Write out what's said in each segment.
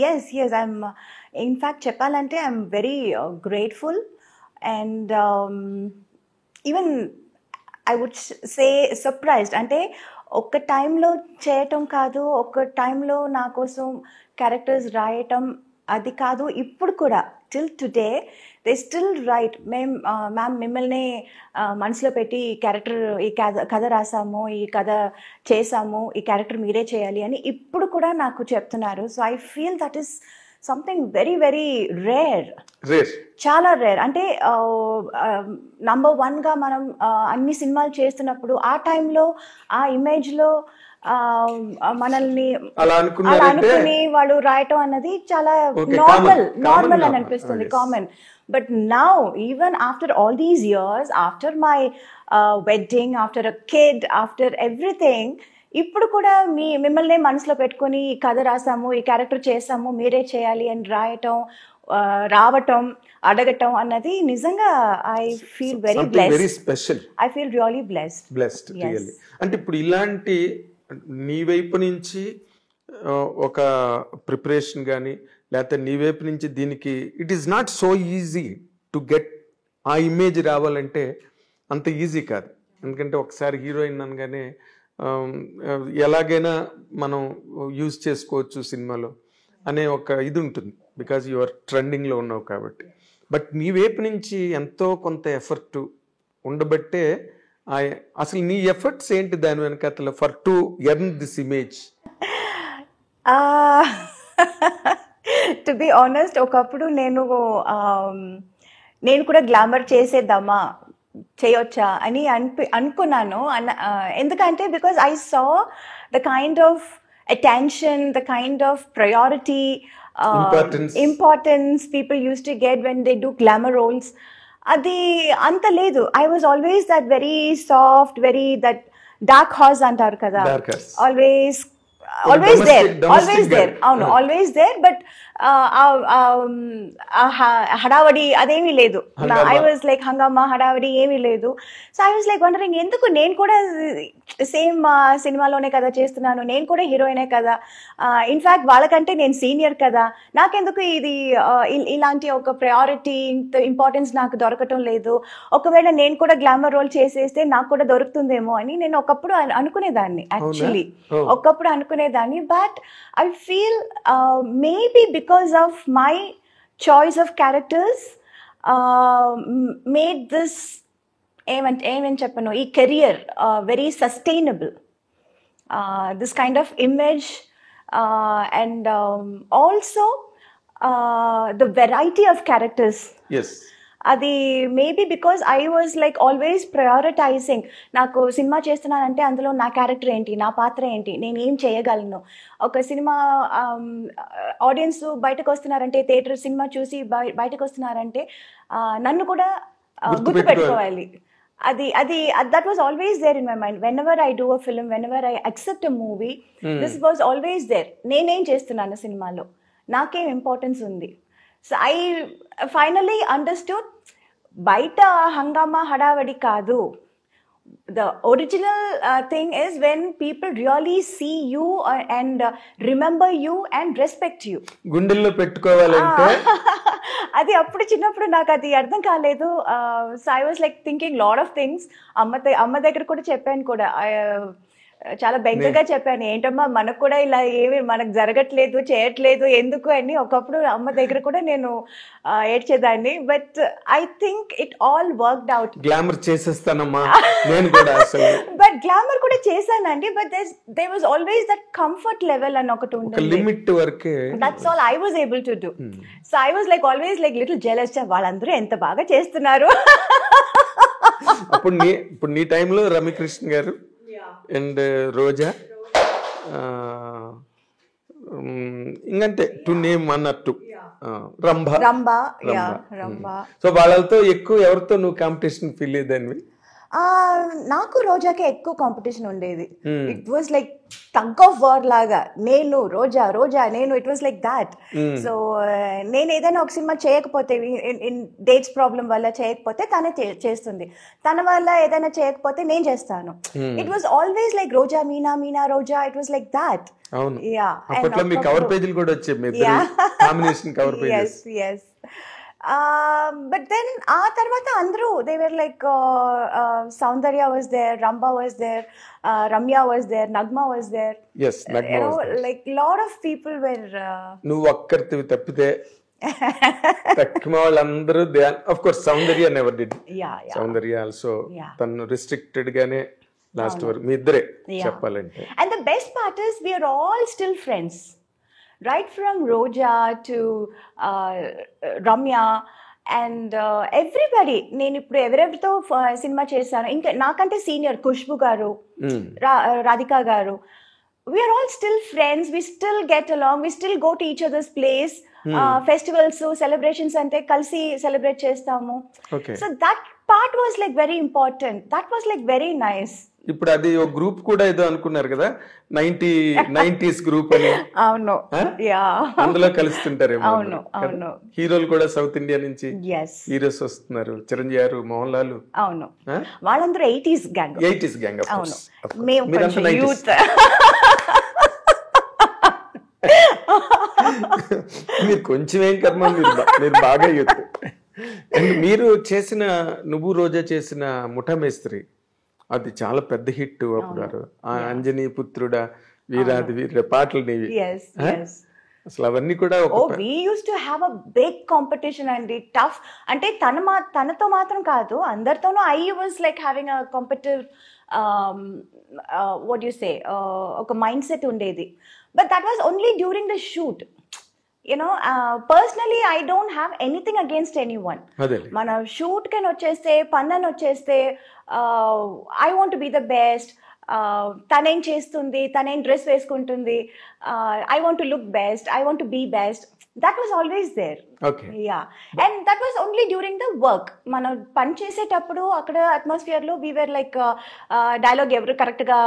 Yes, I'm in fact చెప్పాలంటే I'm very grateful and even I would say surprised. అంటే ఒక టైంలో చేయటం కాదు, ఒక టైంలో నా కోసం క్యారెక్టర్స్ రాయటం అది కాదు, ఇప్పుడు కూడా till today they still right. Ma'am మిమ్మల్ని మనసులో పెట్టి ఈ కథ రాసాము, ఈ కథ చేసాము, ఈ క్యారెక్టర్ మీరే చేయాలి అని ఇప్పుడు కూడా నాకు చెప్తున్నారు. So I feel that is something very very rare, చాలా రేర్. అంటే నంబర్ వన్గా మనం అన్ని సినిమాలు చేస్తున్నప్పుడు ఆ టైంలో ఆ ఇమేజ్లో మనల్ని అలా అనుకుని వాళ్ళు రాయటం అన్నది చాలా నార్మల్ అని అనిపిస్తుంది, common. But now even after all these years, after my wedding, after a kid, after everything, ఇప్పుడు కూడా మిమ్మల్ని మనసులో పెట్టుకుని ఈ కథ రాసాము, ఈ క్యారెక్టర్ చేసాము, మీరే చేయాలి అని రావటం అడగటం అన్నది నిజంగా I feel very special. I feel really blessed. అంటే ఇప్పుడు ఇలాంటి నీ వైపు నుంచి ఒక ప్రిపరేషన్ కానీ లేకపోతే నీ వైపు నుంచి దీనికి it is not so easy to get ఆ ఇమేజ్ రావాలంటే అంత ఈజీ కాదు. ఎందుకంటే ఒకసారి హీరోయిన్ అనగానే ఎలాగైనా మనం యూజ్ చేసుకోవచ్చు సినిమాలో అనే ఒక ఇది ఉంటుంది, బికాజ్ యు ఆర్ ట్రెండింగ్లో ఉన్నావు కాబట్టి. బట్ నీ వైపు నుంచి ఎంతో కొంత ఎఫర్ట్ ఉండబట్టే అసలు నీ ఎఫర్ట్స్ ఏంటి దాని వెనకాల for to earn this image? To be honest, ఒకప్పుడు నేను కూడా గ్లామర్ చేసేద్దామా, చేయొచ్చా అని అనుకున్నాను. ఎందుకంటే because I saw the kind of attention, the kind of priority, importance people used to get when they do glamour roles. అది అంత లేదు. I was always that very soft, very that dark horse అంటారు కదా, always there. అవును, always there. But హడావడి అదేమీ లేదు. I was like హంగామా, హడావడి ఏమీ లేదు. So I was like wondering, ఎందుకు నేను కూడా సేమ్ సినిమాలోనే కదా చేస్తున్నాను, నేను కూడా హీరోయినే కదా, ఇన్ఫ్యాక్ట్ వాళ్ళకంటే నేను సీనియర్ కదా, నాకెందుకు ఇది ఇలాంటి ఒక ప్రయారిటీ, ఇంపార్టెన్స్ నాకు దొరకటం లేదు, ఒకవేళ నేను కూడా గ్లామర్ రోల్ చేసేస్తే నాకు కూడా దొరుకుతుందేమో అని నేను ఒకప్పుడు అనుకునేదాన్ని. యాక్చువల్లీ ఒకప్పుడు అనుకునేదాన్ని. But I feel maybe because of my choice of characters made this even cheppanu ee career very sustainable, this kind of image, and also the variety of characters. Yes, అది maybe because I was like always prioritising. నాకు cinema చేస్తున్నానంటే అందులో నా character ఏంటి, నా పాత్ర ఏంటి, నేను ఏం చేయగలను. ఒక సినిమా ఆడియన్స్ బయటకు వస్తున్నారంటే, థియేటర్ సినిమా చూసి బయటకు వస్తున్నారంటే నన్ను కూడా గుర్తుపెట్టుకోవాలి. that was always there in my mind. Whenever I do a film, whenever I accept a movie, this was always there. నేనేం చేస్తున్నాను సినిమాలో, నాకేం ఇంపార్టెన్స్ ఉంది. So I finally understood, బయట హంగామా హడావడి కాదు. The original thing is when people really see you and remember you and respect you. గుండెల్లో పెట్టుకోవాలంటే అది అప్పుడు చిన్నప్పుడు నాకు అది అర్థం కాలేదు. So I was like thinking lot of things. అమ్మ దగ్గర కూడా చెప్పాను కూడా, చాలా బెంగగా చెప్పాను, ఏంటమ్మా మనకు కూడా ఇలా ఏమి మనకు జరగట్లేదు, చేయట్లేదు ఎందుకు అని. ఒకప్పుడు అమ్మ దగ్గర కూడా నేను ఏడ్చేదాన్ని. But I think it all worked out. Glamour చేసేస్తానమ్మా నేను కూడా అసలు. బట్ గ్లామర్ కూడా చేశానండి. But there was always that comfort level అని ఒకటి ఉంటుంది, లిమిట్ వరకే. That's all I was able to do. So I was like always like little jealous, వాళ్ళందరూ ఎంత బాగా చేస్తున్నారు. ఇప్పుడు నీ టైంలో రమ్యకృష్ణ గారు అండ్ రోజా, ఇంకంతే టు నేమ్ అన్నట్టు, రంభ. సో వాళ్ళతో ఎక్కువ ఎవరితో నువ్వు కాంపిటీషన్ ఫీల్ అయ్యేదాన్ని? నాకు రోజాకి ఎక్కువ కాంపిటీషన్ ఉండేది. It was like tug of war లాగా, నేను రోజా రోజా నేను, it was like that. So నేను ఏదైనా ఒక సినిమా చేయకపోతే, డేట్స్ ప్రాబ్లం వల్ల చేయకపోతే తనే చేస్తుంది, తన వల్ల ఏదైనా చేయకపోతే నేను చేస్తాను. It was always like Roja Meena, Meena Roja, it was like that. Cover పేజీలు కూడా వచ్చాయి, combination cover pages. yes. But then ఆ తర్వాత అందరూ they were like Saundarya was there, Ramba was there, Ramya was there, Nagma was there. Yes, Nagma was there. Like lot of people were నువ్వు ఒక్కరివి తప్పితే తక్కువ వాళ్ళందరూ, of course Saundarya never did. Yeah. Saundarya also తను restricted గానే last వరకు మీ ఇద్దరే చెప్పాలంటే. And the best part is we are all still friends. Right from Roja to Ramya and everybody. నేను ఇప్పుడు ఎవరెవరితో సినిమా చేశాను, ఇంకా నాకంటే సీనియర్ ఖుష్బు గారు, రాధికా గారు, we are all still friends, we still get along, we still go to each other's place. Festivals, celebrations ante kalsi celebrate chestamu. So that part was like very important, that was like very nice. ఇప్పుడు అది ఒక group కూడా ఏదో అనుకున్నారు కదా, 90s group అని. అవును, అందులో కలుస్తుంటారేమో. అవును. హీరోలు కూడా సౌత్ ఇండియా నుంచి హీరోస్ వస్తున్నారు, చిరంజీవి గారు, మోహన్ లాల్. అవును, వాళ్ళందరూ 80s గ్యాంగ్. అవును, మేము కొంచెం యూత్. మీరు కొంచెం ఏం కర్మ, మీరు బాగా యూత్. అండ్ మీరు చేసిన, నువ్వు రోజా చేసిన ముఠా మేస్త్రి, అది చాలా పెద్ద హిట్ అప్పుడు. అంజనీ పుత్రుడా, వీరాది వీర పాటలు నీవి అసలు, అవన్నీ కూడా. we used to have a big competition and tough, అంటే తనతో మాత్రం కాదు అందరితోనూ. I was like having a competitive what do you say, ఒక మైండ్ సెట్ ఉండేది. But that was only during the shoot. You know, personally I don't have anything against anyone. Mana shoot can వచ్చేస్తే, పన్నన్ వచ్చేస్తే, I want to be the best, తనేం చేస్తుంది, తనేం dress వేసుకుంటుంది, I want to look best, I want to be best. That was always there. And that was only during the work. మన పని చేసేటప్పుడు అక్కడ అట్మాస్ఫియర్ లో we were like డైలాగ్ ఎవరు కరెక్ట్ గా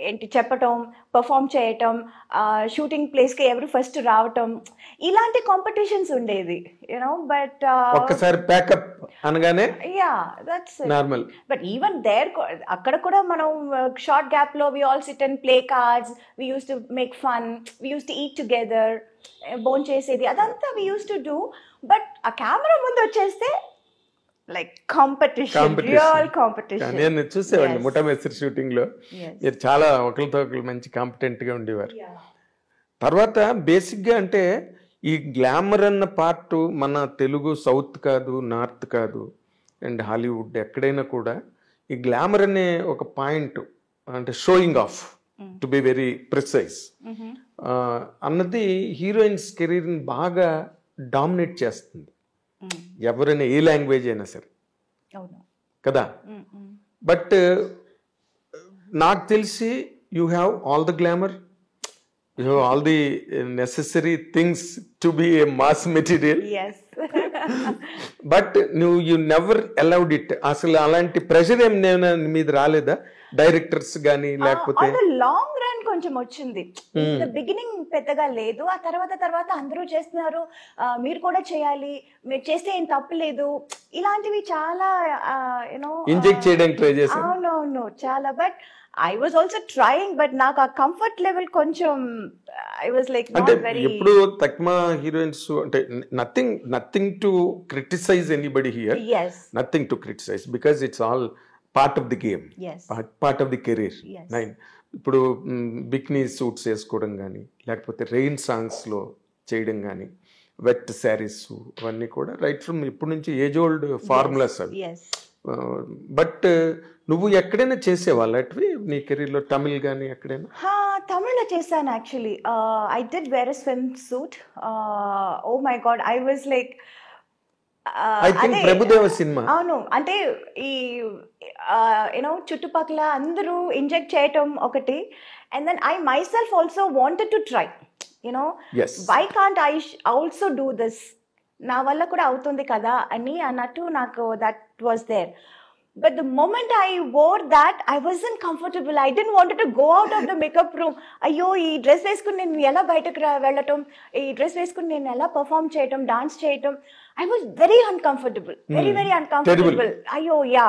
ఏంటి చెప్పటం, పర్ఫామ్ చేయటం, షూటింగ్ ప్లేస్ కి ఎవరు ఫస్ట్ రావటం, ఇలాంటి కాంపిటీషన్స్ ఉండేది, యునో. బట్ ఒక్కసారి ప్యాకప్ అనగానే that's normal. But even there, అక్కడ కూడా మనం షార్ట్ గ్యాప్ లో we all sit and play cards, we use to make fun, we use to eat together, బోన్ చేసేది, అదంతా we use to do. But ఆ కెమెరా ముందు వచ్చేస్తే లైక్ కాంపిటీషన్, రియల్ కాంపిటీషన్. నేను చూసేవాడిని ముఠా మేస్త్రి షూటింగ్ లో, మీరు చాలా ఒకరితో ఒకరు మంచి కాంపిటెంట్ గా ఉండేవారు. తర్వాత బేసిక్ గా అంటే ఈ గ్లామర్ అన్న పార్ట్ మన తెలుగు సౌత్ కాదు, నార్త్ కాదు, అండ్ హాలీవుడ్ ఎక్కడైనా కూడా ఈ గ్లామర్ అనే ఒక పాయింట్, అంటే showing off, to be very precise అన్నది హీరోయిన్స్ కెరీర్ని బాగా డామినేట్ చేస్తుంది, ఎవరైనా ఏ లాంగ్వేజ్ అయినా సరే కదా. బట్ నాకు తెలిసి you have all the glamour, you have all the necessary things to be A mass material. But you never allowed it. అసలు అలాంటి ప్రెషర్ ఏం మీద రాలేదా డైరెక్టర్స్ గానీ, లేకపోతే? లాంగ్ రన్ కొంచెం వచ్చింది, బిగినింగ్ పెద్దగా లేదు. ఆ తర్వాత అందరూ చేస్తున్నారు, మీరు కూడా చేయాలి, మీరు చేస్తే ఏం తప్పలేదు, ఇలాంటివి చాలా యూనో ఇంజెక్ట్ చేయడానికి ట్రై చేశారు. అవునవును, చాలా. But I was also trying, but నాకు ఆ కంఫర్ట్ లెవెల్ కొంచెం, I was like not very. ఎప్పుడు తక్కువ హీరోయిన్స్ అంటే nothing to criticise anybody here, nothing to criticise, because it's all part of the game, part of the career. ఇప్పుడు bikini suits వేసుకోవడం కానీ, లేకపోతే రెయిన్ సాంగ్స్లో చేయడం కానీ, వెట్ శారీస్, అవన్నీ కూడా రైట్ ఫ్రమ్ ఇప్పటి నుంచి ఏజ్ ఓల్డ్ ఫార్ములాస్ అవి. బట్ నువ్వు ఎక్కడైనా చేసేవాళ్ళు అటువి నీ కెరీర్లో, తమిళ్ కానీ ఎక్కడైనా? తమిళ్లో చేశాను actually. I did wear a swimsuit. Oh my god, I was like, Prabhudeva cinema. అవును, అంటే ఈ యూనో చుట్టుపక్కల అందరూ ఇంజెక్ట్ చేయటం ఒకటి, and then I myself also wanted to try, you know, why can't I also do this, నా వల్ల కూడా అవుతుంది కదా అని అన్నట్టు నాకు that was there. But the moment I wore that, I wasn't comfortable. I didn't want to go out of the makeup room. అయ్యో ఈ డ్రెస్ వేసుకుని నేను ఎలా బయటకు వెళ్ళటం, ఈ డ్రెస్ వేసుకుని నేను ఎలా పర్ఫామ్ చేయటం, డాన్స్ చేయటం. I was very uncomfortable, very uncomfortable. అయ్యో yeah.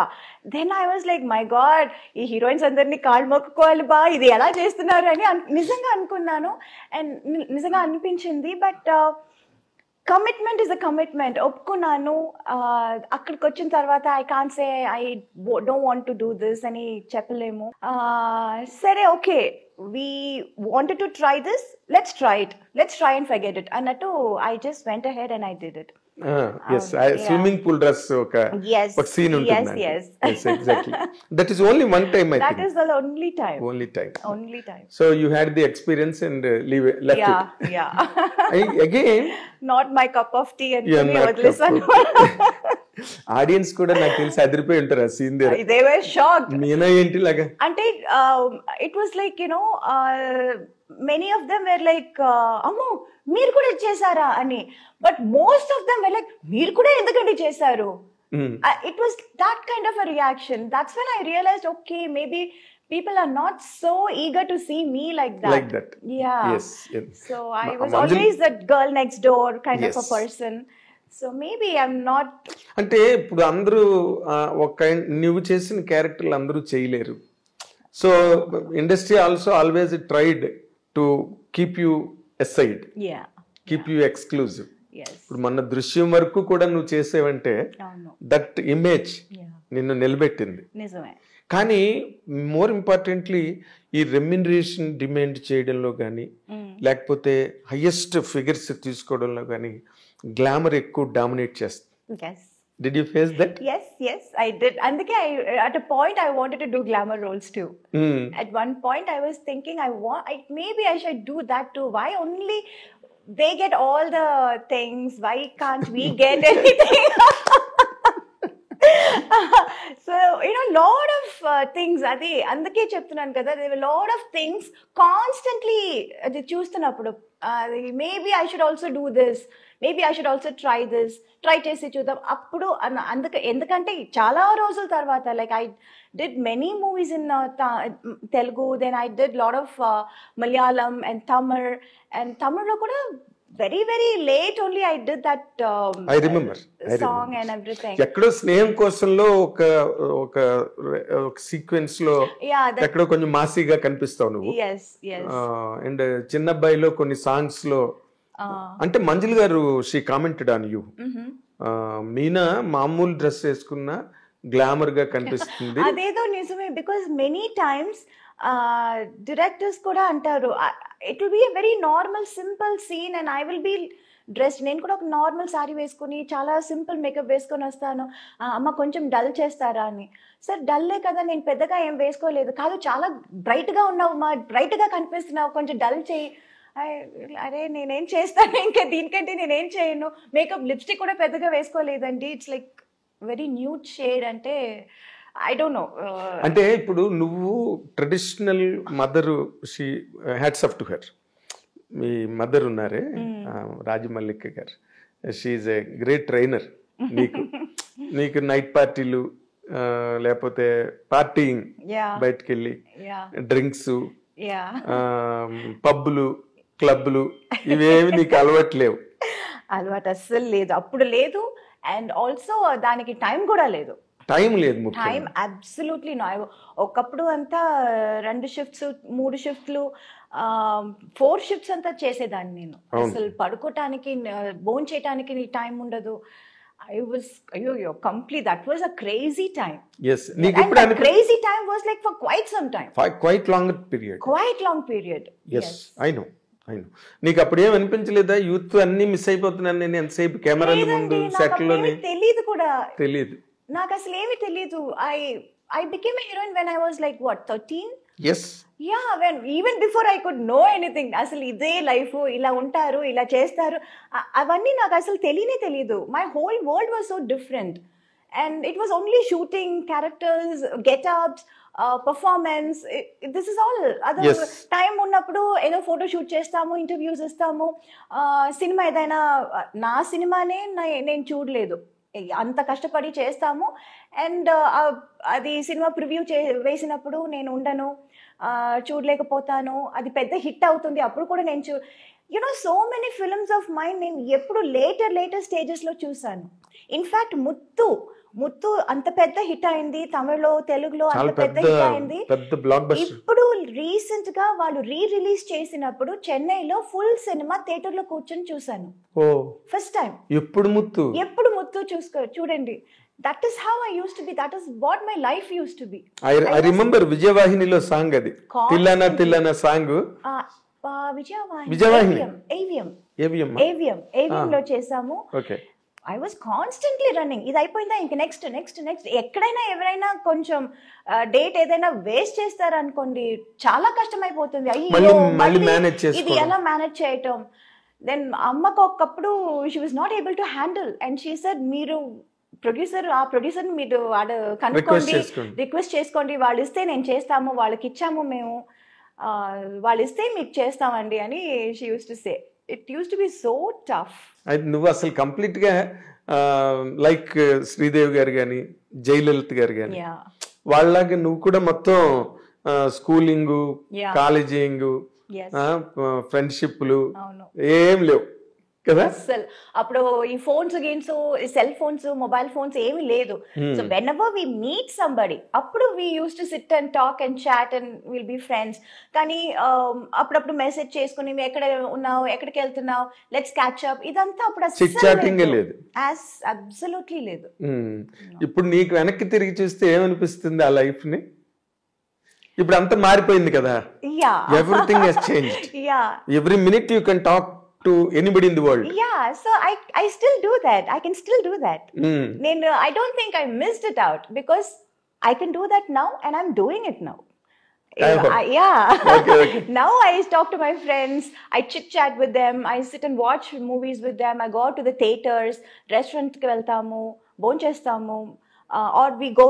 Then I was like my god, ఈ హీరోయిన్స్ అందరినీ కాళ్ళు మొక్కుకోవాలి బా, ఇది ఎలా చేస్తున్నారు అని నిజంగా అనుకున్నాను. అండ్ నిజంగా అనిపించింది. But commitment is a commitment. ఒప్పుకున్నాను. అక్కడికి వచ్చిన తర్వాత I can't say I don't want to do this అని చెప్పలేము. సరే okay, we wanted to try this, let's try and forget it అన్నట్టు I just went ahead and I did it. Yes, swimming pool dress oka scene untundi. Yes, exactly. That is only one time, I think. That is the only time. So you had the experience and left it. Yeah. Again, not my cup of tea and listen. Audience కూడా నాకు తెలిసి అదిరిపోయి ఉంటారు ఆ scene దగ్గర. They were shocked. Meena ఏంటి లాగా అంటే it was like, you know, many of them were like అమ్మో మీరు కూడా చేశారా అని. But most of them were like మీరు కూడా ఎందుకంటే చేశారు. It was that kind of a reaction. That's when I realized, okay, maybe people are not so eager to see me like that. Yeah. Yes. So I was always that girl next door kind of a person. So maybe I'm not. అంటే ఇప్పుడు అందరూ ఒక నువ్వు చేసిన క్యారెక్టర్లు అందరూ చేయలేరు. So industry also always tried to keep you aside, keep you exclusive. ఇప్పుడు మన దృశ్యం వరకు కూడా నువ్వు చేసేవంటే దట్ ఇమేజ్ నిన్ను నిలబెట్టింది. కానీ మోర్ ఇంపార్టెంట్లీ ఈ రెమ్యునరేషన్ డిమాండ్ చేయడంలో కానీ లేకపోతే హైయెస్ట్ ఫిగర్స్ తీసుకోవడంలో కానీ గ్లామర్ ఎక్కువ డామినేట్ చేస్తుంది. Did you face that? Yes, I did. And at a point I wanted to do glamour roles too. At one point I was thinking maybe I should do that too. Why only they get all the things? Why can't we get anything? So, you know, lot of things. Adi andake cheptunanu kada, there were lot of things constantly adi చూస్తున్నప్పుడు maybe I should also do this, maybe I should also try this, try చేసి చూద్దాం అప్పుడు ఎందుకంటే చాలా రోజుల తర్వాత like I did many movies in Telugu, then I did lot of Malayalam and Tamil lo kuda very late only I did that I remember song and everything. ఎక్కడో స్నేహం కోసంలో ఒక సీక్వెన్స్ లో ఎక్కడో కొంచెం మాసిగా కనిపిస్తావు నువ్వు. yes అండ్ చిన్నబ్బాయిలో కొన్ని songs లో అంటే మంజుల్ గారు she commented on you, Meena మామూలు డ్రెస్ వేసుకున్న గ్లామర్ గా కనిపిస్తుంది. అదేదో నిజమే. బికాస్ మెనీ టైమ్స్ డైరెక్టర్స్ కూడా అంటారు it will be a very normal simple scene and I will be dressed. నేను కూడా ఒక నార్మల్ సారీ వేసుకుని చాలా సింపుల్ మేకప్ వేసుకొని వస్తాను, అమ్మ కొంచెం డల్ చేస్తారా అని. సార్ డల్లే కదా, నేను పెద్దగా ఏం వేసుకోలేదు. కాదు చాలా బ్రైట్గా ఉన్నావు మా, బ్రైట్గా కనిపిస్తున్నావు, కొంచెం డల్ చేయి. అరే నేనేం చేస్తాను ఇంకా దీనికంటే నేనేం చేయను. మేకప్ లిప్స్టిక్ కూడా పెద్దగా వేసుకోలేదండి, it's like very nude shade. అంటే ఐ డోంట్ నో. అంటే ఇప్పుడు నువ్వు traditional mother, she hats off to her. మీ మదర్ ఉన్నారే Rajamallika garu, she a great trainer. నీకు నైట్ పార్టీలు లేకపోతే పార్టీయింగ్, బయటకు వెళ్ళి డ్రింక్స్, పబ్బులు, క్లబ్లు ఇవేమి నీకు అలవాట్లేవు? అలవాటు అస్సలు లేదు, అప్పుడు లేదు. అండ్ ఆల్సో దానికి టైం కూడా లేదు. టైం లేదు, టైం అబ్సల్యూట్లీ నో. ఒకప్పుడు అంతా 2 షిఫ్ట్స్ 3 షిఫ్ట్లు 4 షిఫ్ట్స్ అంతా చేసేదాన్ని నేను. అసలు పడుకోవటానికి భోజనం చేయటానికి టైం ఉండదు. I was complete. That was a crazy time. Yes, and that crazy time was like for quite some time. Quite long period. Quite long period. Yes, I know. నీకు అప్పుడు ఏం అనిపించలేదా యూత్ అన్ని మిస్ అయిపోతున్నాను నేను ఎంతసేపు కెమెరాల ముందు సెట్ లోనే? తెలియదు కూడా, తెలియదు నాకు అసలు ఏమీ తెలియదు. I became a heroine when I was like what 13. Yes. Yeah, even before I could know anything. అసలు ఇదే లైఫ్, ఇలా ఉంటారు, ఇలా చేస్తారు, అవన్నీ నాకు అసలు తెలియదు. My whole world was so different and it was only shooting, characters, get-ups, performance. This is all. Other time ఉన్నప్పుడు ఏదో ఫోటో షూట్ చేస్తాము, ఇంటర్వ్యూస్ ఇస్తాము. సినిమా ఏదైనా నా సినిమానే నేను చూడలేదు. అంత కష్టపడి చేస్తాము. అండ్ అది సినిమా ప్రివ్యూ వేసినప్పుడు నేను ఉండను, చూడలేకపోతాను, అది పెద్ద హిట్ అవుతుంది, అప్పుడు కూడా నేను so many films of mind నేను ఎప్పుడు లేటర్ స్టేజెస్లో చూసాను. ఇన్ఫ్యాక్ట్ ముత్తు అంత పెద్ద హిట్ అయింది, తమిళ్లో తెలుగులో అంత పెద్ద హిట్ అయింది. ఇప్పుడు రీసెంట్ గా వాళ్ళు రిలీజ్ చేసినప్పుడు చెన్నైలో ఫుల్ సినిమా థియేటర్ లో కూర్చొని చూసాను ఫస్ట్ టైం. ఎప్పుడు ముత్తు చూడండి. That is how I used to be. That is what my life used to be. I remember విజయవాహినిలో సాంగ్, అది తిల్లనా సాంగ్. విజయవాహిని AVM లో చేసాము. I was constantly running. ఇది అయిపోయిందా ఇంక నెక్స్ట్. ఎక్కడైనా ఎవరైనా కొంచెం డేట్ ఏదైనా వేస్ట్ చేస్తారనుకోండి, చాలా కష్టం అయిపోతుంది. అయ్యో ఇది ఎలా మేనేజ్ చేయటం. దెన్ అమ్మకు ఒకప్పుడు she was not able to handle and she said, మీరు ఆ ప్రొడ్యూసర్ మీరు కనుక్కోండి, రిక్వెస్ట్ చేసుకోండి, వాళ్ళు ఇస్తే నేను చేస్తాము, వాళ్ళకి ఇచ్చాము మేము, వాళ్ళు ఇస్తే మీకు చేస్తామండి అని she use to say. It used to be so tough. నువ్వు అసలు కంప్లీట్ గా లైక్ శ్రీదేవి గారు కానీ జయలలిత గారు కానీ వాళ్ళలాగా నువ్వు కూడా మొత్తం స్కూలింగ్, కాలేజింగ్, ఫ్రెండ్షిప్లు ఏం లేవు కదా అసలు. అప్పుడు ఈ phones cell phones, mobile phones ఏమీ లేదు. సో వెన్ ఎవర్ వి మీట్ meet, somebody we use to sit and talk and chat and will be friends. కానీ అప్పుడప్పుడు మెసేజ్ చేసుకుని ఎక్కడ ఉన్నావు, ఎక్కడికి వెళ్తున్నావు, లెట్స్ క్యాచ్ అప్, ఇదంతా అప్పుడు లేదు, అబ్సల్యూట్లీ లేదు. ఇప్పుడు నీకు వెనక్కి తిరిగి చూస్తే ఏమనిపిస్తుంది ఆ లైఫ్ ని? ఇప్పుడు అంతా మారిపోయింది కదా, everything has changed. Every minute you can talk to anybody in the world. So I still do that. I can still do that. I don't think I missed it out because I can do that now and I'm doing it now. Okay. Now I talk to my friends, I chit chat with them, I sit and watch movies with them, I go out to the theaters, restaurant ki veltamu, bonchestamu, or we go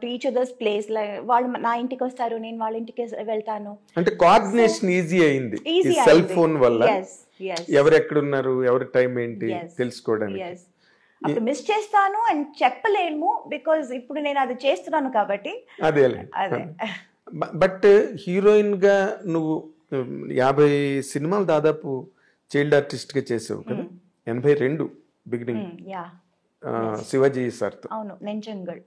to each other's place. Like వాళ్ళు నా ఇంటికి వస్తారు, నేను వాళ్ళ ఇంటికి వెళ్తాను. అంటే coordination easy అయింది ఈ సెల్ ఫోన్ వల్ల. ఎవరు ఎక్కడ ఉన్నారు, ఎవరి టైం ఏంటి తెలుసుకోవడానికి. అప్పుడు మిస్ చేస్తాను అని చెప్పలేము బికాజ్ ఇప్పుడు నేను అది చేస్తున్నాను కాబట్టి. అదే బట్ హీరోయిన్ గా నువ్వు 50 సినిమాలు దాదాపు చైల్డ్ ఆర్టిస్ట్ గా చేసావు కదా. 82 బిగినింగ్ శివాజీ సార్తో. అవును, నెంజంగల్.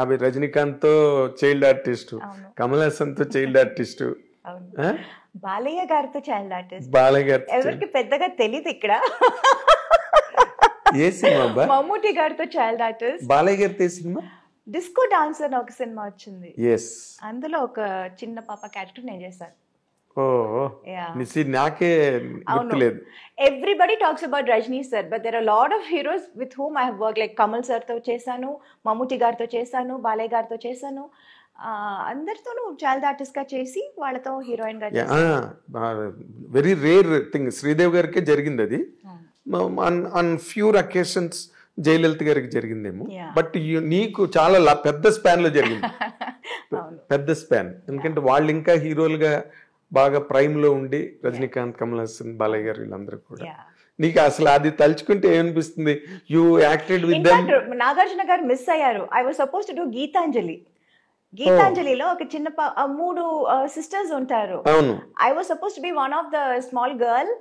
50 రజనీకాంత్ తో చైల్డ్ ఆర్టిస్ట్, కమల్ హాసన్ తో చైల్డ్ ఆర్టిస్ట్, బాలయ్య గారితో చైల్డ్ ఆర్టిస్ట్. బాలయ్య గారు ఎవరికి పెద్దగా తెలీదు ఇక్కడ. ఏ సినిమా? మమ్ముటి గారితో చైల్డ్ ఆర్టిస్ట్. బాలయ్య గారితో సినిమా డిస్కో డాన్సర్ అని ఒక సినిమా వచ్చింది, అందులో ఒక చిన్న పాప క్యారెక్టర్ నేను చేశాను. నాకే గుర్తులేదు. Everybody talks about Rajni sir, but there are a lot of heroes with whom I have worked. Like Kamal sir తో చేశాను, మమ్ముటి గారితో చేశాను, బాలయ్య గారితో చేశాను. అందరితోనూ చైల్డ్ ఆర్టిస్ట్ గా చేసి వాళ్ళతో హీరోయిన్ గా చేశాను. Very rare thing. శ్రీదేవి గారికే జరిగింది అది. ఆన్ ఫ్యూర్ అకేషన్స్ జయలలిత గారికి జరిగిందేమో, బట్ నీకు చాలా పెద్ద స్పాన్ లో జరిగింది. పెద్ద స్పాన్, ఎందుకంటే వాళ్ళు ఇంకా హీరోలుగా బాగా ప్రైమ్ లో ఉండి రజనీకాంత్, కమల్ హాసన్, బాలయ్య గారు వీళ్ళందరూ కూడా. నీకు అసలు అది తలుచుకుంటే ఏమనిపిస్తుంది? You acted with them. Nagarjuna garu miss అయ్యారు. I was suppose to do గీతాంజలిలో ఒక చిన్న 3 సిస్టర్స్ ఉంటారు. I was suppose to be one of the small girl.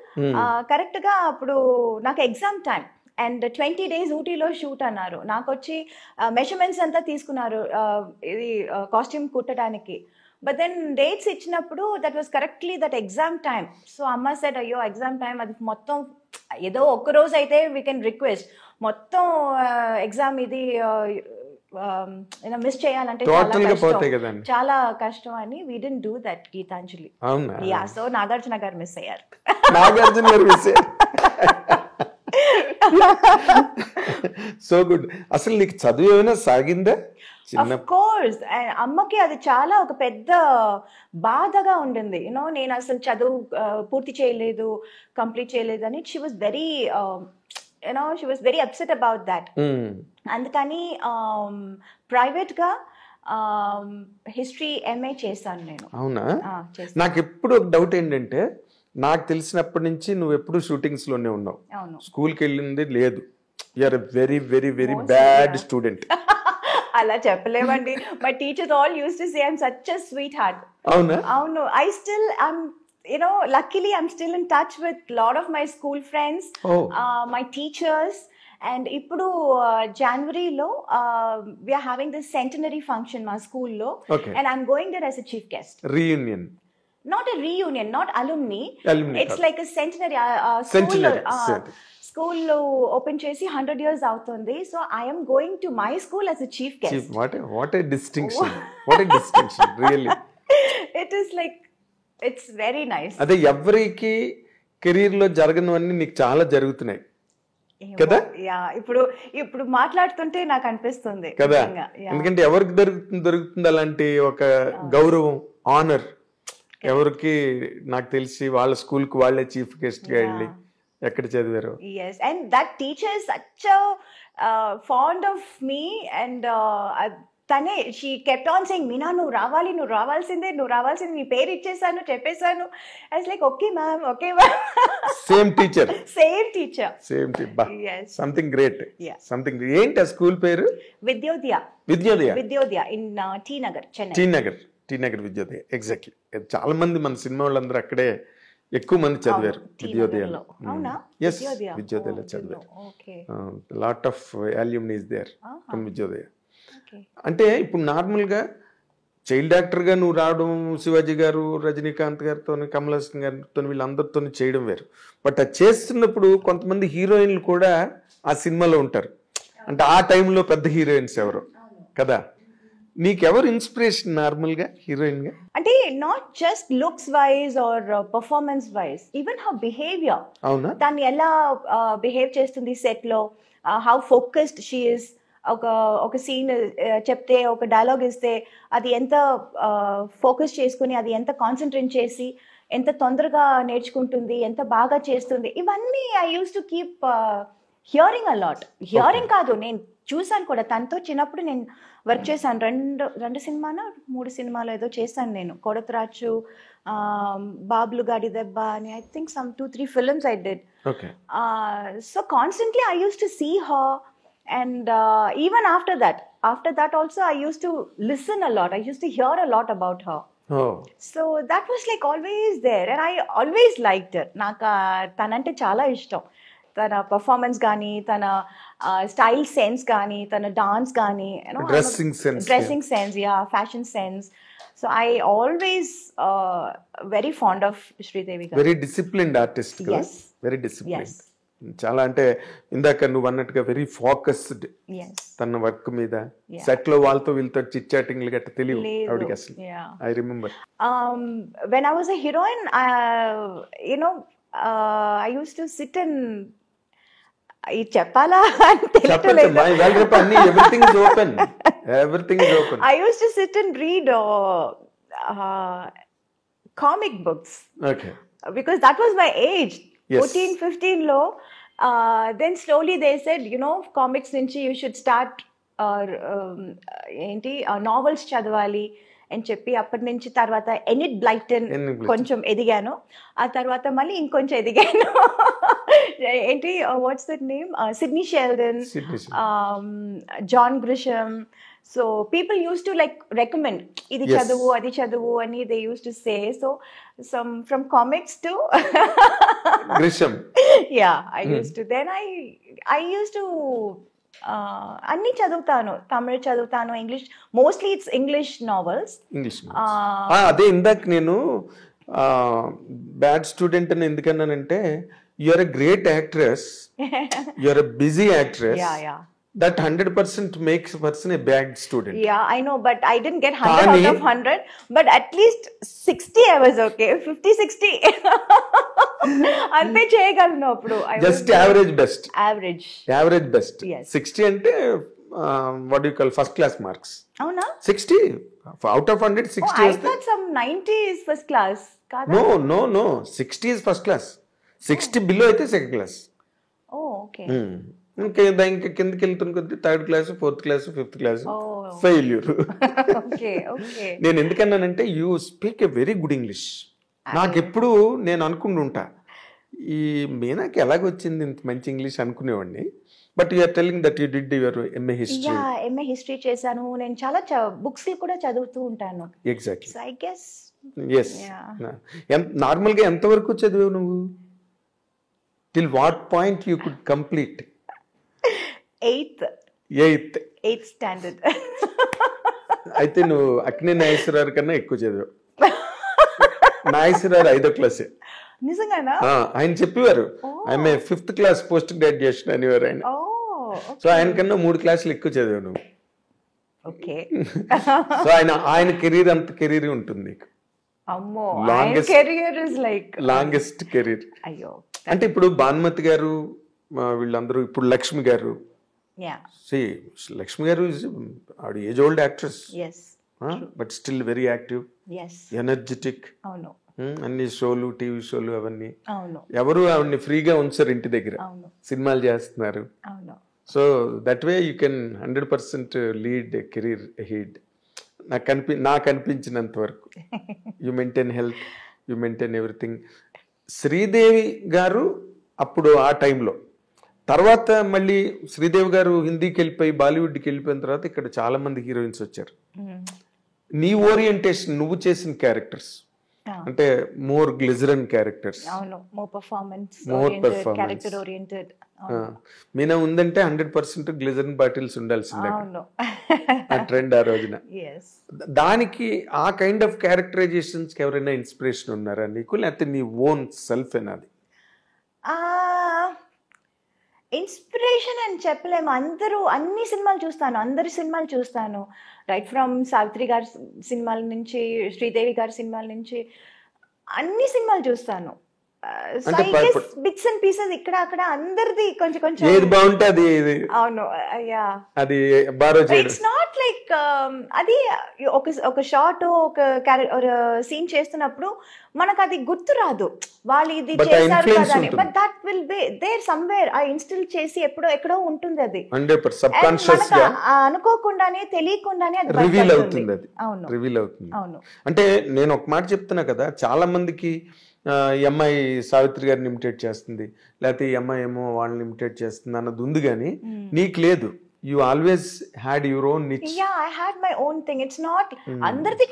Correct గా అప్పుడు నాకు ఎగ్జామ్ టైం అండ్ 20 days ఊటీలో షూట్ అన్నారు. నాకు వచ్చి మెజర్మెంట్స్ అంతా తీసుకున్నారు ఇది కాస్ట్యూమ్ కుట్టడానికి. బట్ దెన్ డేట్స్ ఇచ్చినప్పుడు that was correctly that exam time. So అమ్మ సెడ్, అయ్యో ఎగ్జామ్ టైం, అది మొత్తం ఏదో ఒక్క రోజు అయితే వీ కెన్ రిక్వెస్ట్, మొత్తం ఎగ్జామ్ ఇది మిస్ చేయాలంటే చాలా కష్టం అని we didn't do that Gitanjali. So Nagarjuna garu miss అయ్యారు. So good. అసలు నీకు చదువు ఏమైనా సాగిందా? Of course. అమ్మకి అది చాలా ఒక పెద్ద బాధగా ఉండింది. నేను అసలు చదువు పూర్తి చేయలేదు, కంప్లీట్ చేయలేదు అని. She was very upset about that. అందుకని ప్రైవేట్ గా హిస్టరీ ఎంఏ చేశాను నేను. అవునా? నాకు ఎప్పుడు ఒక డౌట్ ఏంటంటే, నాకు తెలిసినప్పటి నుంచి నువ్వు ఎప్పుడు షూటింగ్స్ లోనే ఉన్నావు, అవును. స్కూల్కి వెళ్ళింది లేదు. You're a very very very bad student. అలా చెప్పలేమండి. My teachers all used to say I'm such a sweetheart. అవునా? అవును. I still luckily I'm still in touch with lot of my school friends, my teachers. And ఇప్పుడు జనవరిలో we are having this centenary function మా స్కూల్లో, and I'm going there as a chief guest. Reunion? Not a reunion, not alumni. It's like a centenary. School open చేసి 100 years అవుతుంది. So I am going to my school as a chief guest. What a distinction. What a distinction, really. It is like, it's very nice. అదే ఎవరికి career లో జరగనివన్నీ నీకు చాలా జరుగుతున్నాయి కదా? ఇప్పుడు మాట్లాడుతుంటే నాకు అనిపిస్తుంది కదా, ఎందుకంటే ఎవరికి దొరుకుతుంది అలాంటి ఒక గౌరవం, ఆనర్? ఎవరికి? నాకు తెలిసి వాళ్ళ స్కూల్ కు వాళ్ళే చీఫ్ గెస్ట్ గా వెళ్ళి ఎక్కడ చదివారు. yes, and that teacher is such a fond of me, and తనే she kept on saying, Meena నువ్వు రావాల్సిందే, నీ పేరు ఇచ్చేసాను, చెప్పేశాను. I was like, okay ma'am. Same teacher. Yes, something great. Something. ఏంటి ఆ స్కూల్ పేరు? Vidyodaya in T Nagar, Chennai. T Nagar Vidyodaya. Exactly. చాలా మంది మన సినిమా వాళ్ళందరూ అక్కడే ఎక్కువ మంది చదివారు, విద్యోదయలో. ఎస్, విద్యోదయలో చదివారు. Lot of alumnis there from Vidyodaya. అంటే ఇప్పుడు నార్మల్గా చైల్డ్ యాక్టర్గా నువ్వు రావడం, శివాజీ గారు, రజనీకాంత్ గారితో, కమల్ హాసన్ గారితో, వీళ్ళందరితో చేయడం వేరు. బట్ అది చేస్తున్నప్పుడు కొంతమంది హీరోయిన్లు కూడా ఆ సినిమాలో ఉంటారు. అంటే ఆ టైంలో పెద్ద హీరోయిన్స్ ఎవరు కదా? నీకెవరు ఇన్స్పిరేషన్ నార్మల్గా హీరోయిన్గా? అంటే not just looks wise or performance wise, even her behaviour. అవునా? దాన్ని ఎలా బిహేవ్ చేస్తుంది సెట్లో, హౌ ఫోకస్డ్ షీ ఇస్. ఒక సీన్ చెప్తే, ఒక డైలాగ్ ఇస్తే అది ఎంత ఫోకస్ చేసుకుని, అది ఎంత కాన్సన్ట్రేట్ చేసి, ఎంత తొందరగా నేర్చుకుంటుంది, ఎంత బాగా చేస్తుంది. ఇవన్నీ I used to keep hearing a lot. Hearing కాదు, నేను చూసాను కూడా. తనతో చిన్నప్పుడు నేను వర్క్ చేశాను. రెండు సినిమానో 3 సినిమాలో ఏదో చేశాను నేను. కొడతరాచు, బాబులు గాడి దెబ్బ అని, I think some 2-3 films I did. So constantly I used to see her. And even after that also I used to listen a lot. I used to hear a lot about her. So that was like always there, and I always liked her. Naka tanante chala ishtam. Tana performance gaani, tana style sense gaani, tana dance gaani, dressing sense, yeah, fashion sense. So I always very fond of Sridevi garu. Very disciplined artist. Yes, very disciplined. Yes. చాలా, అంటే ఇందాక నువ్వు అన్నట్టుగా very focused తన work మీద. Set లో వాళ్ళతో వీళ్ళతో చిట్ చాటింగ్లు గట్ట తెలియదు ఆవిడకి అసలు. I remember when I was a heroine, I used to sit and చెప్పాలా చెప్పలేదు. Everything is open. I used to sit and read comic books. Okay. Because that was my age. 14-15 లో. Then slowly they said, comics నుంచి you should start novels చదవాలి అని చెప్పి, అప్పటి నుంచి తర్వాత ఎనిట్ బ్లైటన్ కొంచెం ఎదిగాను. ఆ తర్వాత మళ్ళీ ఇంకొంచెం ఎదిగాను. What's that name, Sidney Sheldon, John Grisham. So people used to like recommend, idi chadavu, adi chadavu ani they used to say. So some from comics to Grisham. Yeah, I used to. Then I used to anni chaduvtanu. Tamil chaduvtanu, English. Mostly it's English novels. అదే ఇందాక నేను bad student అని ఎందుకన్నానంటే, you are a great actress, you are a busy actress. Yeah. That 100% makes a person a bad student. Yeah, I know, but I didn't get 100 out of 100. But at least 60 I was okay. 50-60. Ante cheyagalnu appudu. Just average best. Average best. Yes. 60 ante what do you call first class marks. Avuna? 60 out of 100, 60. I thought some 90 is first class. Kada? No. 60 is first class. 60 below aithe second class. Oh, okay. ఇంకా కిందకి వెళ్తున్న కొద్ది 3rd class, 4th class, 5th class ఫెయిల్యూర్. నేను ఎందుకన్నానంటే, you speak a very good English. నాకెప్పుడు నేను అనుకుంటుంటా ఈ మీనాకి ఎలాగొచ్చింది ఇంత మంచి ఇంగ్లీష్ అనుకునేవాడిని. But you're telling that you did your MA history. Yeah, MA history చేశాను. నేను చాలా బుక్స్ కూడా చదువుతూ ఉంటాను. Exactly. So I guess yes. నార్మల్గా ఎంతవరకు చదివావు నువ్వు? Till what point you could complete? Eighth standard. అయితే నువ్వు అక్కినే నాగేశ్వరరావు కన్నా ఎక్కువ చదివావు. నాగేశ్వరరావు 5వ క్లాసే. నిజంగానా? ఆయన చెప్పేవారు ఆమె 5th క్లాస్ పోస్ట్ గ్రాడ్యుయేషన్ అనేవారు ఆయన. సో ఆయన కన్నా 3 క్లాసులు ఎక్కువ చదివావు నువ్వు. ఓకే. సో ఆయన కెరీర్ అంత కెరీర్ ఉంటుంది నీకు. అమ్మో, career is like longest career. అయ్యో. అంటే ఇప్పుడు భానుమతి గారు వీళ్ళందరూ, ఇప్పుడు లక్ష్మి గారు. లక్ష్మి గారు ఆవిడ age old actress, but still very active, energetic. అవును. అన్ని షోలు, టీవీ షోలు అవన్నీ. ఎవరు ఆవిడ్ని ఫ్రీగా ఉంచారు ఇంటి దగ్గర, సినిమాలు చేస్తున్నారు. So that way you can 100% lead career head. నాకు అనిపించినంత వరకు you maintain health, you maintain everything. Sridevi గారు అప్పుడు ఆ టైంలో, తర్వాత మళ్ళీ శ్రీదేవి గారు హిందీకి వెళ్ళిపోయి బాలీవుడ్కి వెళ్ళిపోయిన తర్వాత ఇక్కడ చాలా మంది హీరోయిన్స్ వచ్చారు. నీ ఓరియంటేషన్, నువ్వు చేసిన క్యారెక్టర్స్ అంటే more glycerine characters, more performance, character oriented. Meena ఉందంటే 100% గ్లిజరన్ బాటిల్స్ ఉండాల్సిందే ఆ ట్రెండ్ ఆ రోజున. దానికి ఆ కైండ్ ఆఫ్ క్యారెక్టరైజేషన్స్ ఎవరైనా ఇన్స్పిరేషన్ ఉన్నారా నీకు, లేకపోతే నీ ఓన్ సెల్ఫ్ ఏనాది? ఇన్స్పిరేషన్ అని చెప్పలేము. అన్ని సినిమాలు చూస్తాను, అందరి సినిమాలు చూస్తాను. రైట్ ఫ్రమ్ సావిత్రి గారి సినిమాల నుంచి, శ్రీదేవి గారి సినిమాల నుంచి అన్ని సినిమాలు చూస్తాను. బిట్స్ అండ్ పీసెస్ ఇక్కడ అక్కడ అందరిది కొంచెం కొంచెం. ఏది బాగుంటే అది. అవును. యా, అది బారో చేయడం. ఇట్స్ నాట్ లైక్ అది ఒక షార్ట్, ఒక సీన్ చేస్తున్నప్పుడు మనకు అది గుర్తు రాదు, వాళ్ళు ఇది చేశారు కదా అని. But that will be there somewhere. ఆ ఇన్స్టిల్ చేసి ఎక్కడో ఉంటుంది అది. అనుకోకుండానే, తెలియకుండానే అది రివీల్ అవుతుంది. అవును, రివీల్ అవుతుంది. అవును. అంటే నేను ఒక మాట చెప్తున్నా కదా, చాలా మందికి ఈ అమ్మాయి సావిత్రి గారిని ఇమిటేట్ చేస్తుంది, లేకపోతే ఈ అమ్మాయి ఏమో వాళ్ళని ఇమిటేట్ చేస్తుంది అన్నది ఉంది, కానీ నీకు లేదు. You always had your own niche. Yeah, I had my own thing. It's not అందరిది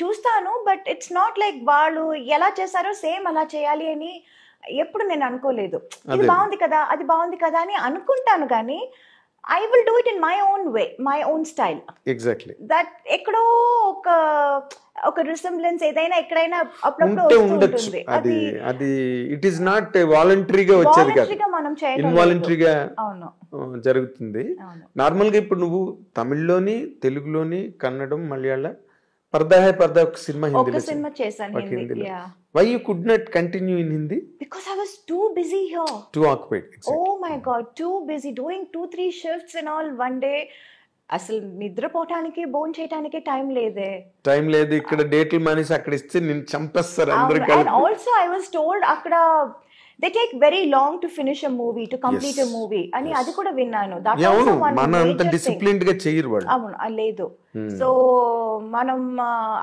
చూస్తాను, బట్ ఇట్స్ నాట్ లైక్ వాళ్ళు ఎలా చేశారో సేమ్ అలా చేయాలి అని ఎప్పుడు నేను అనుకోలేదు. ఇది బాగుంది కదా, అది బాగుంది కదా అని అనుకుంటాను, కానీ I will do it in my own way, my own style. Exactly. That ఎక్కడో ఒక రిసెంబ్లెన్స్ ఏదైనా ఎక్కడైనా అప్పుడప్పుడు ఉంటుంది. అది ఇట్ ఈస్ నాట్ వాలంటరీగా వచ్చేది కాదు, మనం చేయడం ఇన్వాలంటరీగా జరుగుతుంది. నార్మల్ గా ఇప్పుడు నువ్వు తమిళ్లోని, తెలుగులోని, కన్నడం, మలయాళం, పర్దా హై పర్దా ఒక సినిమా సినిమా చేశాను Hindi. Why you could not continue in Hindi? Because I was too busy here. Too occupied. Exactly. Oh my God, too busy doing 2-3 shifts and all one day. అసలు నిద్రపోవటానికి, భోజనం చేయడానికి time లేదు. ఇక్కడ డేట్లు మానేసి అక్కడ ఇస్తే నేను చంపేస్తారు అందరూ. And also I was told అక్కడ they take very long to finish a movie, to complete a movie అని అది కూడా విన్నాను. That also one మన అంత డిసిప్లిన్డ్ గా చేయరు వాళ్ళు. అవును, లేదు. సో మనం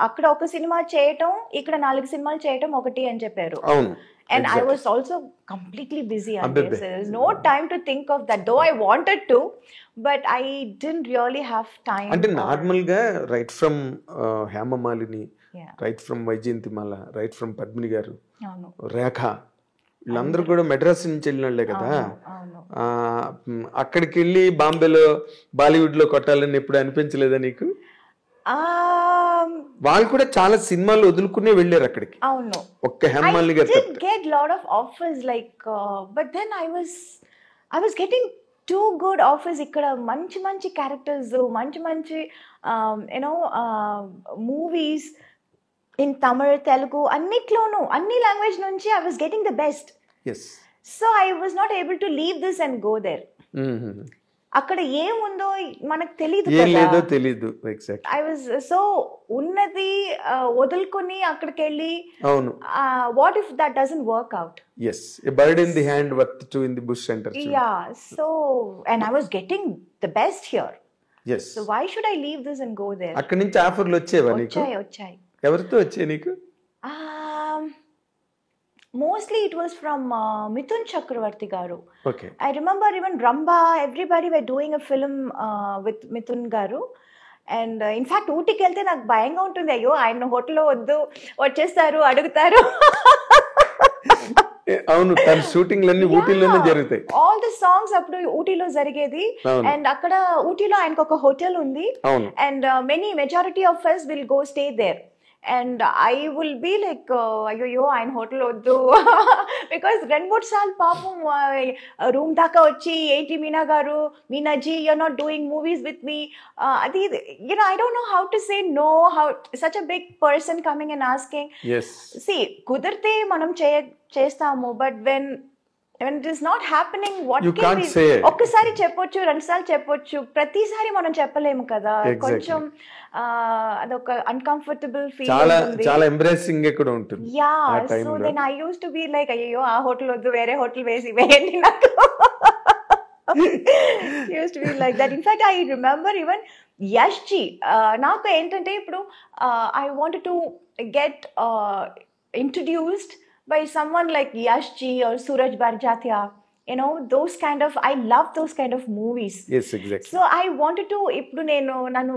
అక్కడ ఒక సినిమా చేయటం, ఇక్కడ 4 సినిమాలు చేయటం ఒకటి అని చెప్పారు. అవును. And exactly. I was also completely busy on this. There was no time to think of that, though I wanted to, but I didn't really have time. అంటే నార్మల్ గా right from Hemamalini, right from Vyjayanthimala, right from Padmini garu, Rekha, వీళ్ళందరూ కూడా మెడ్రాస్ నుంచి వెళ్ళిన వాళ్ళే కదా. అక్కడికి వెళ్ళి బాంబేలో, బాలీవుడ్ లో కొట్టాలని ఎప్పుడు అనిపించలేదా నీకు? వాళ్ళు కూడా చాలా సినిమాలు వదులుకునే వెళ్ళారు అక్కడికి. అవును, ఒక్క హేమమాలిని గారు. I did get lot of offers like but then I was getting too good offers. ఇక్కడ మంచి క్యారెక్టర్స్, మంచి మూవీస్ in Tamil, Telugu, అన్నిట్లోనూ, అన్ని లాంగ్వేజ్ నుంచి I was getting the best. Yes. So I was not able to leave this and go there. అక్కడ ఏముందో మనకు తెలియదు కదా. ఎగ్జాక్ట్లీ. I was so ఉన్నది వదులుకొని అక్కడికి వెళ్ళి, అవును, what if that doesn't work out? Yes, a bird in the hand worth two in the bush center. Yeah, so and I was getting the best here. Yes. So why should I leave this and go there? అక్కడి నుంచి ఆఫర్లు వచ్చేవా నీకు? వచ్చాయి. ఎవరితో వచ్చాయి నీకు? mostly it was from Mithun Chakravarti garu. Okay. I remember even Ramba, everybody were doing a film with Mithun garu. And in fact ఊటీకి వెళ్తే నాకు భయంగా ఉంటుంది, అయ్యో ఆయన హోటల్లో వద్దు వచ్చేస్తారు అడుగుతారు. అవును, తన షూటింగ్లన్నీ ఊటీలోనే జరుగుతాయి. ఆల్ ది సాంగ్స్ అప్పుడు ఊటీలో జరిగేది. అండ్ అక్కడ ఊటీలో ఆయనకు ఒక హోటల్ ఉంది. And majority of us will go stay there. And I will be like, అయ్యో ఆయన హోటల్ వద్దు, బికాస్ 2-3 సార్లు పాపం రూమ్ దాకా వచ్చి ఏంటి మీనా గారు, మీనాజీ you're not doing movies with me, అది I don't know how to say no, how such a big person coming and asking. Yes, see, కుదిరితే మనం చేస్తాము, but when it is not happening, what you can can't we say. ఒక్కసారి చెప్పొచ్చు, 2 సార్లు చెప్పొచ్చు, ప్రతిసారి మనం చెప్పలేము కదా. కొంచెం అదొక అన్కంఫర్టబుల్ ఫీల్ ఉంటుంది, చాలా ఎంబ్రేసింగ్ కూడా ఉంటుంది. Yeah, so then I used to be like, అయ్యో ఆ హోటల్ వద్దు, వేరే హోటల్ వేయండి నాకు. Used to be like that. In fact I remember even Yash ji, నాకు ఏంటంటే ఇప్పుడు I wanted to get introduced by someone like Yash Ji or Suraj Barjatia, those kind of, I love those kind of movies. Yes, exactly. So I wanted to, ఇప్పుడు నన్ను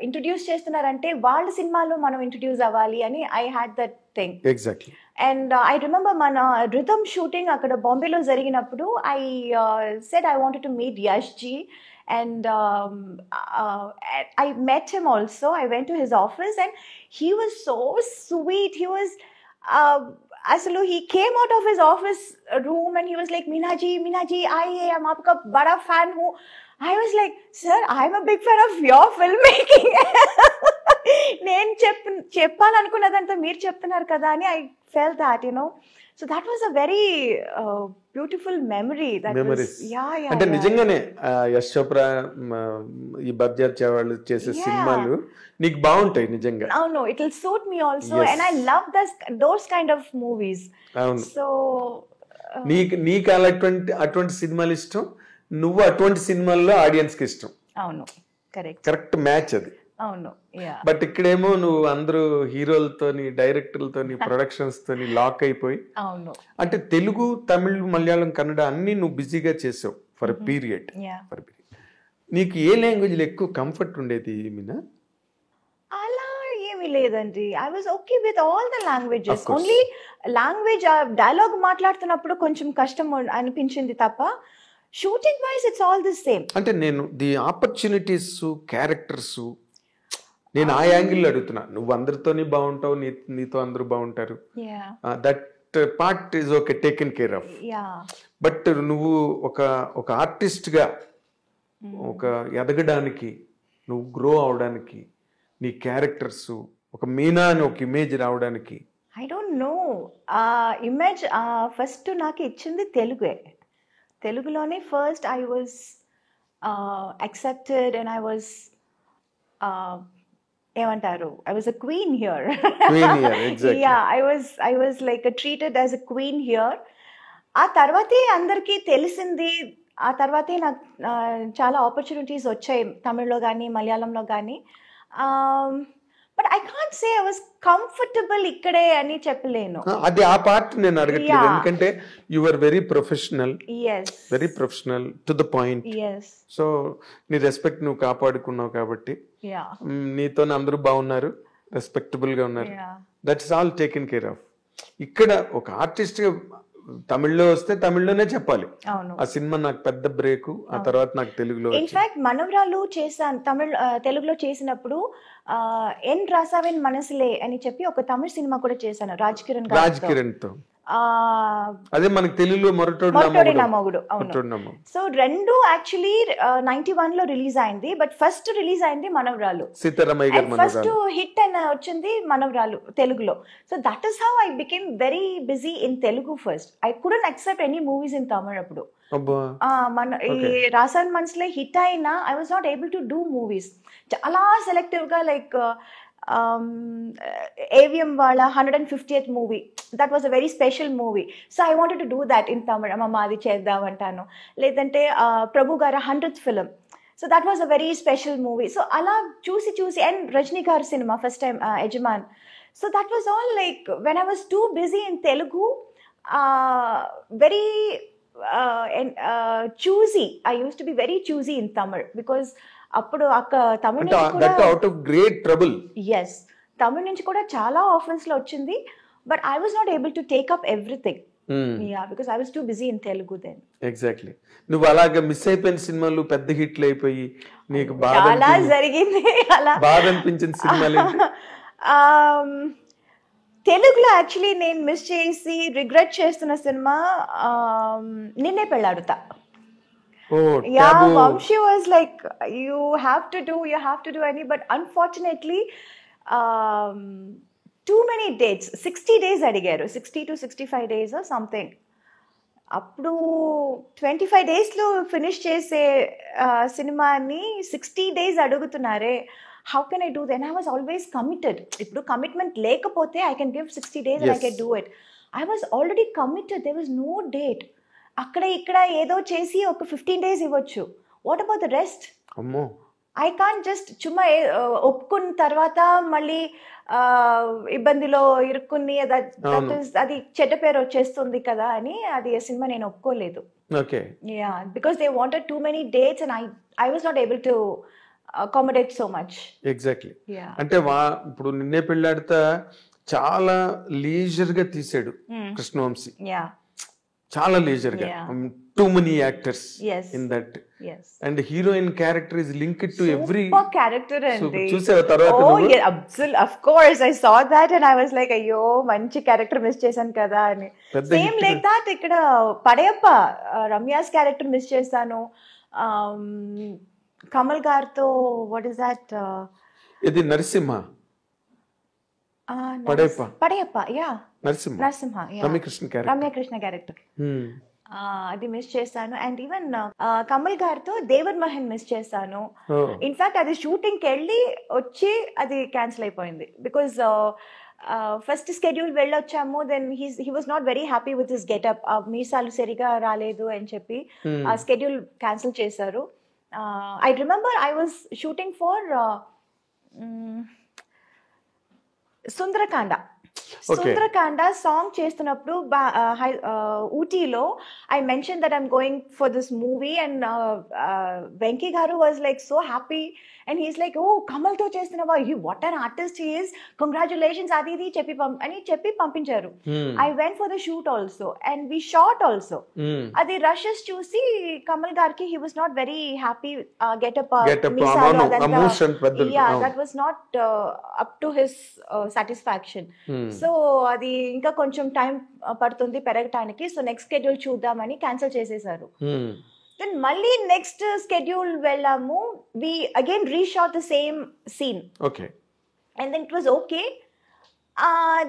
introduce చేస్తున్నారంటే వాళ్ళ సినిమాలో మనం introduce అవ్వాలి అని I had that thing. Exactly. And I remember మన rhythm shooting అక్కడ బాంబేలో జరిగినప్పుడు I said I wanted to meet Yash Ji. And I met him also. I went to his office and he was so sweet. He was asalu he came out of his office room and he was like, Meenaji, I am aapka bada fan hu. I was like, sir, I'm a big fan of your filmmaking. నేను చెప్పాలనుకున్నదంతా మీరు చెప్తున్నారు కదా అని I felt that, so that was a very beautiful memory. Memories. అంటే నిజంగానే యశ్ చోప్రా ఈ బర్జాత్యా వాళ్ళు చేసే సినిమాలు నీకు బాగుంటాయి నిజంగా. అవును, it will suit me also. Yes. And I love those kind of movies. అవును. So నీకు అటువంటి సినిమాలు ఇష్టం, నువ్వు అటువంటి సినిమాల్లో ఆడియన్స్ కి ఇష్టం. అవును, కరెక్ట్ మ్యాచ్ అది. అవును. బట్ ఇక్కడేమో నువ్వు అందరూ హీరోలతోని, డైరెక్టర్లతోని, ప్రొడక్షన్స్ తోని లాక్ అయిపోయి, అవును, అంటే తెలుగు, తమిళ్, మలయాళం, కన్నడ అన్ని నువ్వు బిజీగా చేసావు ఫర్ పీరియడ్. నీకు ఏ లాంగ్వేజ్ లో ఎక్కువ కంఫర్ట్ ఉండేది మీనా? అలా ఏమీ లేదండి. I was okay with all the languages. Only language dialogue మాట్లాడుతున్నప్పుడు కొంచెం కష్టం అనిపించింది తప్ప, shooting wise it's all the same. అంటే నేను ది ఆపర్చునిటీస్, క్యారెక్టర్స్, నేను ఆ యాంగిల్లో అడుగుతున్నా. నువ్వు అందరితోని బాగుంటావు, నీతో అందరూ బాగుంటారు, that part is okay, taken care of. But నువ్వు ఒక ఆర్టిస్ట్ గా ఒక ఎదగడానికి, నువ్వు గ్రో అవడానికి, నీ క్యారెక్టర్స్ ఒక మీనా అని ఒక ఇమేజ్ రావడానికి, I don't no, image first నాకు ఇచ్చింది తెలుగులోనే. First I was accepted and I was ఏమంటారు, I was a queen here. Exactly. Yeah, I was like treated as a queen here. ఆ తర్వాతే అందరికీ తెలిసింది, ఆ తర్వాతే నాకు చాలా ఆపర్చునిటీస్ వచ్చాయి తమిళ్లో కానీ మలయాళంలో కానీ. But I can't say I was comfortable ఇక్కడే అని చెప్పలేను. అది ఆ పార్ట్ నేను అడగట్లేదు, ఎందుకంటే you are very professional. Very professional to the point. So నీ రెస్పెక్ట్ నువ్వు కాపాడుకున్నావు కాబట్టి నీతో అందరూ బాగున్నారు, రెస్పెక్టబుల్ గా ఉన్నారు. That's all taken care of. ఇక్కడ ఒక ఆర్టిస్ట్ గా తమిళ్లో వస్తే తమిళ్లోనే చెప్పాలి, ఆ సినిమా నాకు పెద్ద బ్రేక్, ఆ తర్వాత నాకు తెలుగులో. ఇన్ఫాక్ట్ మనవరాలు చేశాను తెలుగులో చేసినప్పుడు, ఎన్ రాసావెన్ మనసులే అని చెప్పి ఒక తమిళ సినిమా కూడా చేశాను రాజ్ కిరణ్ తో. అదే మనకి తెలుగులో మొరటోడి నా మొగుడు. అవును. సో రెండు యాక్చువల్లీ 91 లో రిలీజ్ అయింది, బట్ ఫస్ట్ రిలీజ్ అయింది మనవరాలు. ఫస్ట్ హిట్ అయిన వచ్చింది మనవరాలు తెలుగులో. So that is how I became very busy in Telugu first. I couldn't accept any movies in Tamil అప్పుడు. మన ఈ రాసాన్ మనసులే హిట్ అయినా I was not able to do movies. చాలా సెలెక్టివ్ గా, లైక్ AVM వాళ్ళ 150th movie, that was a very special movie. So I wanted to do that in Tamil. అమ్మ అది చేద్దామంటాను. లేదంటే ప్రభు గారి 100th film, so that was a very special movie. So అలా చూసి అండ్ రజనీ గారి cinema first time Yajaman. So that was all like when I was too busy in Telugu, very choosy. I used to be very choosy in Tamil because అప్పుడు తమిళ అంటే నుంచి కూడా that out of great trouble. Yes, Tamil నుంచి కూడా చాలా ఆఫర్స్లో వచ్చింది, but I was not able to take up everything. Yeah, because I was too busy in Telugu then. Exactly. నువ్వు అలాగే మిస్ అయిపోయిన సినిమాలు పెద్ద హిట్లు అయిపోయి నీకు చాలా జరిగింది అలా. బాధ అనిపించిన సినిమాలు తెలుగులో యాక్చువల్లీ నేను మిస్ చేసి రిగ్రెట్ చేస్తున్న సినిమా నిన్నే Pelladatha. Yeah, Vamshi was like, you have to do any, but unfortunately, too many dates, 60 days adigaru, 60 to 65 days or something. అప్పుడు 25 daysలో ఫినిష్ చేసే సినిమాని 60 days అడుగుతున్నారే. How can I do that? And I was always committed. ఇప్పుడు commitment లేకపోతే I can give 60 days and I can do it. I was already committed. There was no date. అక్కడ ఇక్కడ ఏదో చేసి ఒక 15 days ఇవ్వచ్చు. What about the rest? అమ్మో, I can't just చుమ్మా ఒప్పుకున్న తర్వాత మళ్ళీ ఇబ్బందిలో ఇరుక్కుని అది చెడ్డ పేరు వచ్చేస్తుంది కదా అని అది సినిమా నేను ఒప్పుకోలేదు. Okay. Yeah, because they wanted too many dates and I was not able to accommodate so much. Exactly. అంటే ఇప్పుడు నిన్నే పెళ్ళాడితే చాలా లీజర్ గా తీసాడు కృష్ణవంశీ. యా, చాలా లీజర్ గా. Too many actors in that, and heroine character is linked to every character. అండి చూసావా తర్వాత? of course I saw that and I was like, అయ్యో మంచి క్యారెక్టర్ మిస్ చేశాను కదా అని. సేమ్ లైక్ దాట్ ఇక్కడ పడయప్ప రమ్యాస్ క్యారెక్టర్ మిస్ చేశాను. కమల్ గారితో వాట్ ఇస్ దట్, ఇది నరసింహ పడయప్ప, యా నరసింహ, రమ్యకృష్ణ క్యారెక్టర్ అది మిస్ చేశాను. అండ్ ఈవెన్ కమల్ గారితో దేవర్ మహన్ మిస్ చేశాను. ఇన్ఫాక్ట్ అది షూటింగ్ కి వెళ్ళి వచ్చి అది క్యాన్సిల్ అయిపోయింది బికాస్ ఫస్ట్ స్కెడ్యూల్ వెళ్ళొచ్చాము. Then he was not very happy with his getup. మీసాలు సరిగా రాలేదు అని చెప్పి ఆ స్కెడ్యూల్ క్యాన్సిల్ చేశారు. I remember I was shooting for Sundarakanda song చేస్తున్నప్పుడు ఊటీలో I mention that I'm going for this movie and Venky garu was like so happy and he's like, ఓ కమల్తో చేస్తున్నావా, what an artist he is, congratulations అది ఇది చెప్పి పంపించారు. I went for the shoot also and we shot also. అది rushes చూసి కమల్ గారికి he was not very happy. Getup that was not up to his satisfaction. So అది ఇంకా కొంచెం టైం పడుతుంది పెరగటానికి, సో నెక్స్ట్ స్కెడ్యూల్ చూద్దామని క్యాన్సిల్ చేసేసారు. దెన్ మళ్ళీ నెక్స్ట్ స్కెడ్యూల్ వెళ్ళాము. వి again reshoot the same scene. Okay. And then it was okay.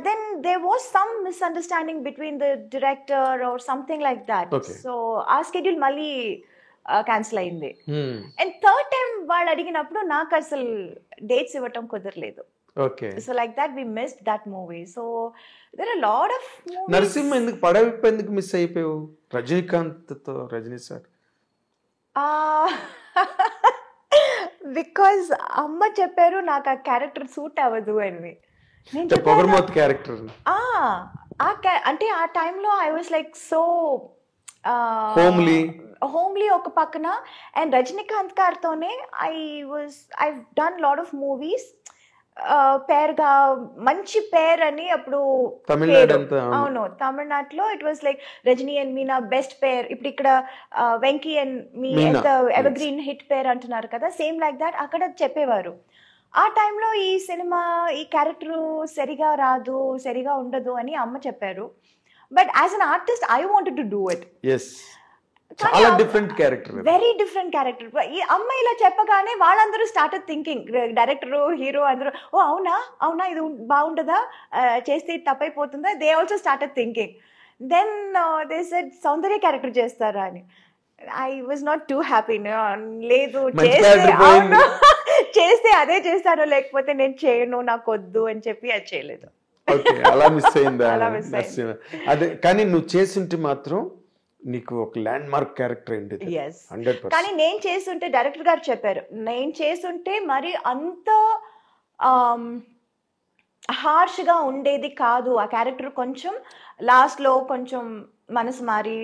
Then there was some misunderstanding between the director or something like that. So our schedule మళ్ళీ cancel అయింది. And third time వాళ్ళు అడిగినప్పుడు నాకు అసలు dates ఇవ్వటం కుదరలేదు. Okay. So like that we missed that movie. So there are a lot of movies. Narasimha ఎందుకు పడవిప్ప ఎందుకు మిస్ అయిపోయావు రజనీకాంత్ తో? రజనీ సార్ బికాజ్ అమ్మ చెప్పారు నాకు ఆ క్యారెక్టర్ సూట్ అవ్వదు అని. పొగర్మోత్ క్యారెక్టర్ అంటే ఆ టైంలో I was like so homely ఒక పక్కన. అండ్ రజనీకాంత్ గారితోనే I done lot of movies. పేరుగా మంచి పేర్ అని అప్పుడు అవును తమిళనాడులో it was like Rajini and Meena best pair. ఇప్పుడు ఇక్కడ Venky and me evergreen hit pair అంటున్నారు కదా, సేమ్ లైక్ దాట్ అక్కడ చెప్పేవారు. ఆ టైంలో ఈ సినిమా ఈ క్యారెక్టర్ సరిగా రాదు, సరిగా ఉండదు అని అమ్మ చెప్పారు. But as an artist I wanted to do it. చాలా different character, very different character. ఈ అమ్మ ఇలా చెప్పగానే వాళ్ళందరూ స్టార్టెడ్ థింకింగ్, డైరెక్టర్ హీరో అందరూ, ఓ అవునా ఇది బాగుంటుందా, చేస్తే తప్పైపోతుందా, they also started thinking. Then they said Soundarya character చేస్తారా అని. I was not too happy. లేదు చేస్తే అదే చేస్తాను, లేకపోతే నేను చేయను, నాకు వద్దు అని చెప్పి అది చేయలేదు. అలా మిస్ అయిందా? అదే, కానీ నువ్వు చేసింటే మాత్రం నీకు ఒక ల్యాండ్ మార్క్ క్యారెక్టర్ అయింది. కానీ నేను చేస్తుంటే డైరెక్టర్ గారు చెప్పారు, నేను చేస్తుంటే మరి అంత హార్ష్గా ఉండేది కాదు ఆ క్యారెక్టర్. కొంచెం లాస్ట్లో కొంచెం మనసు మారి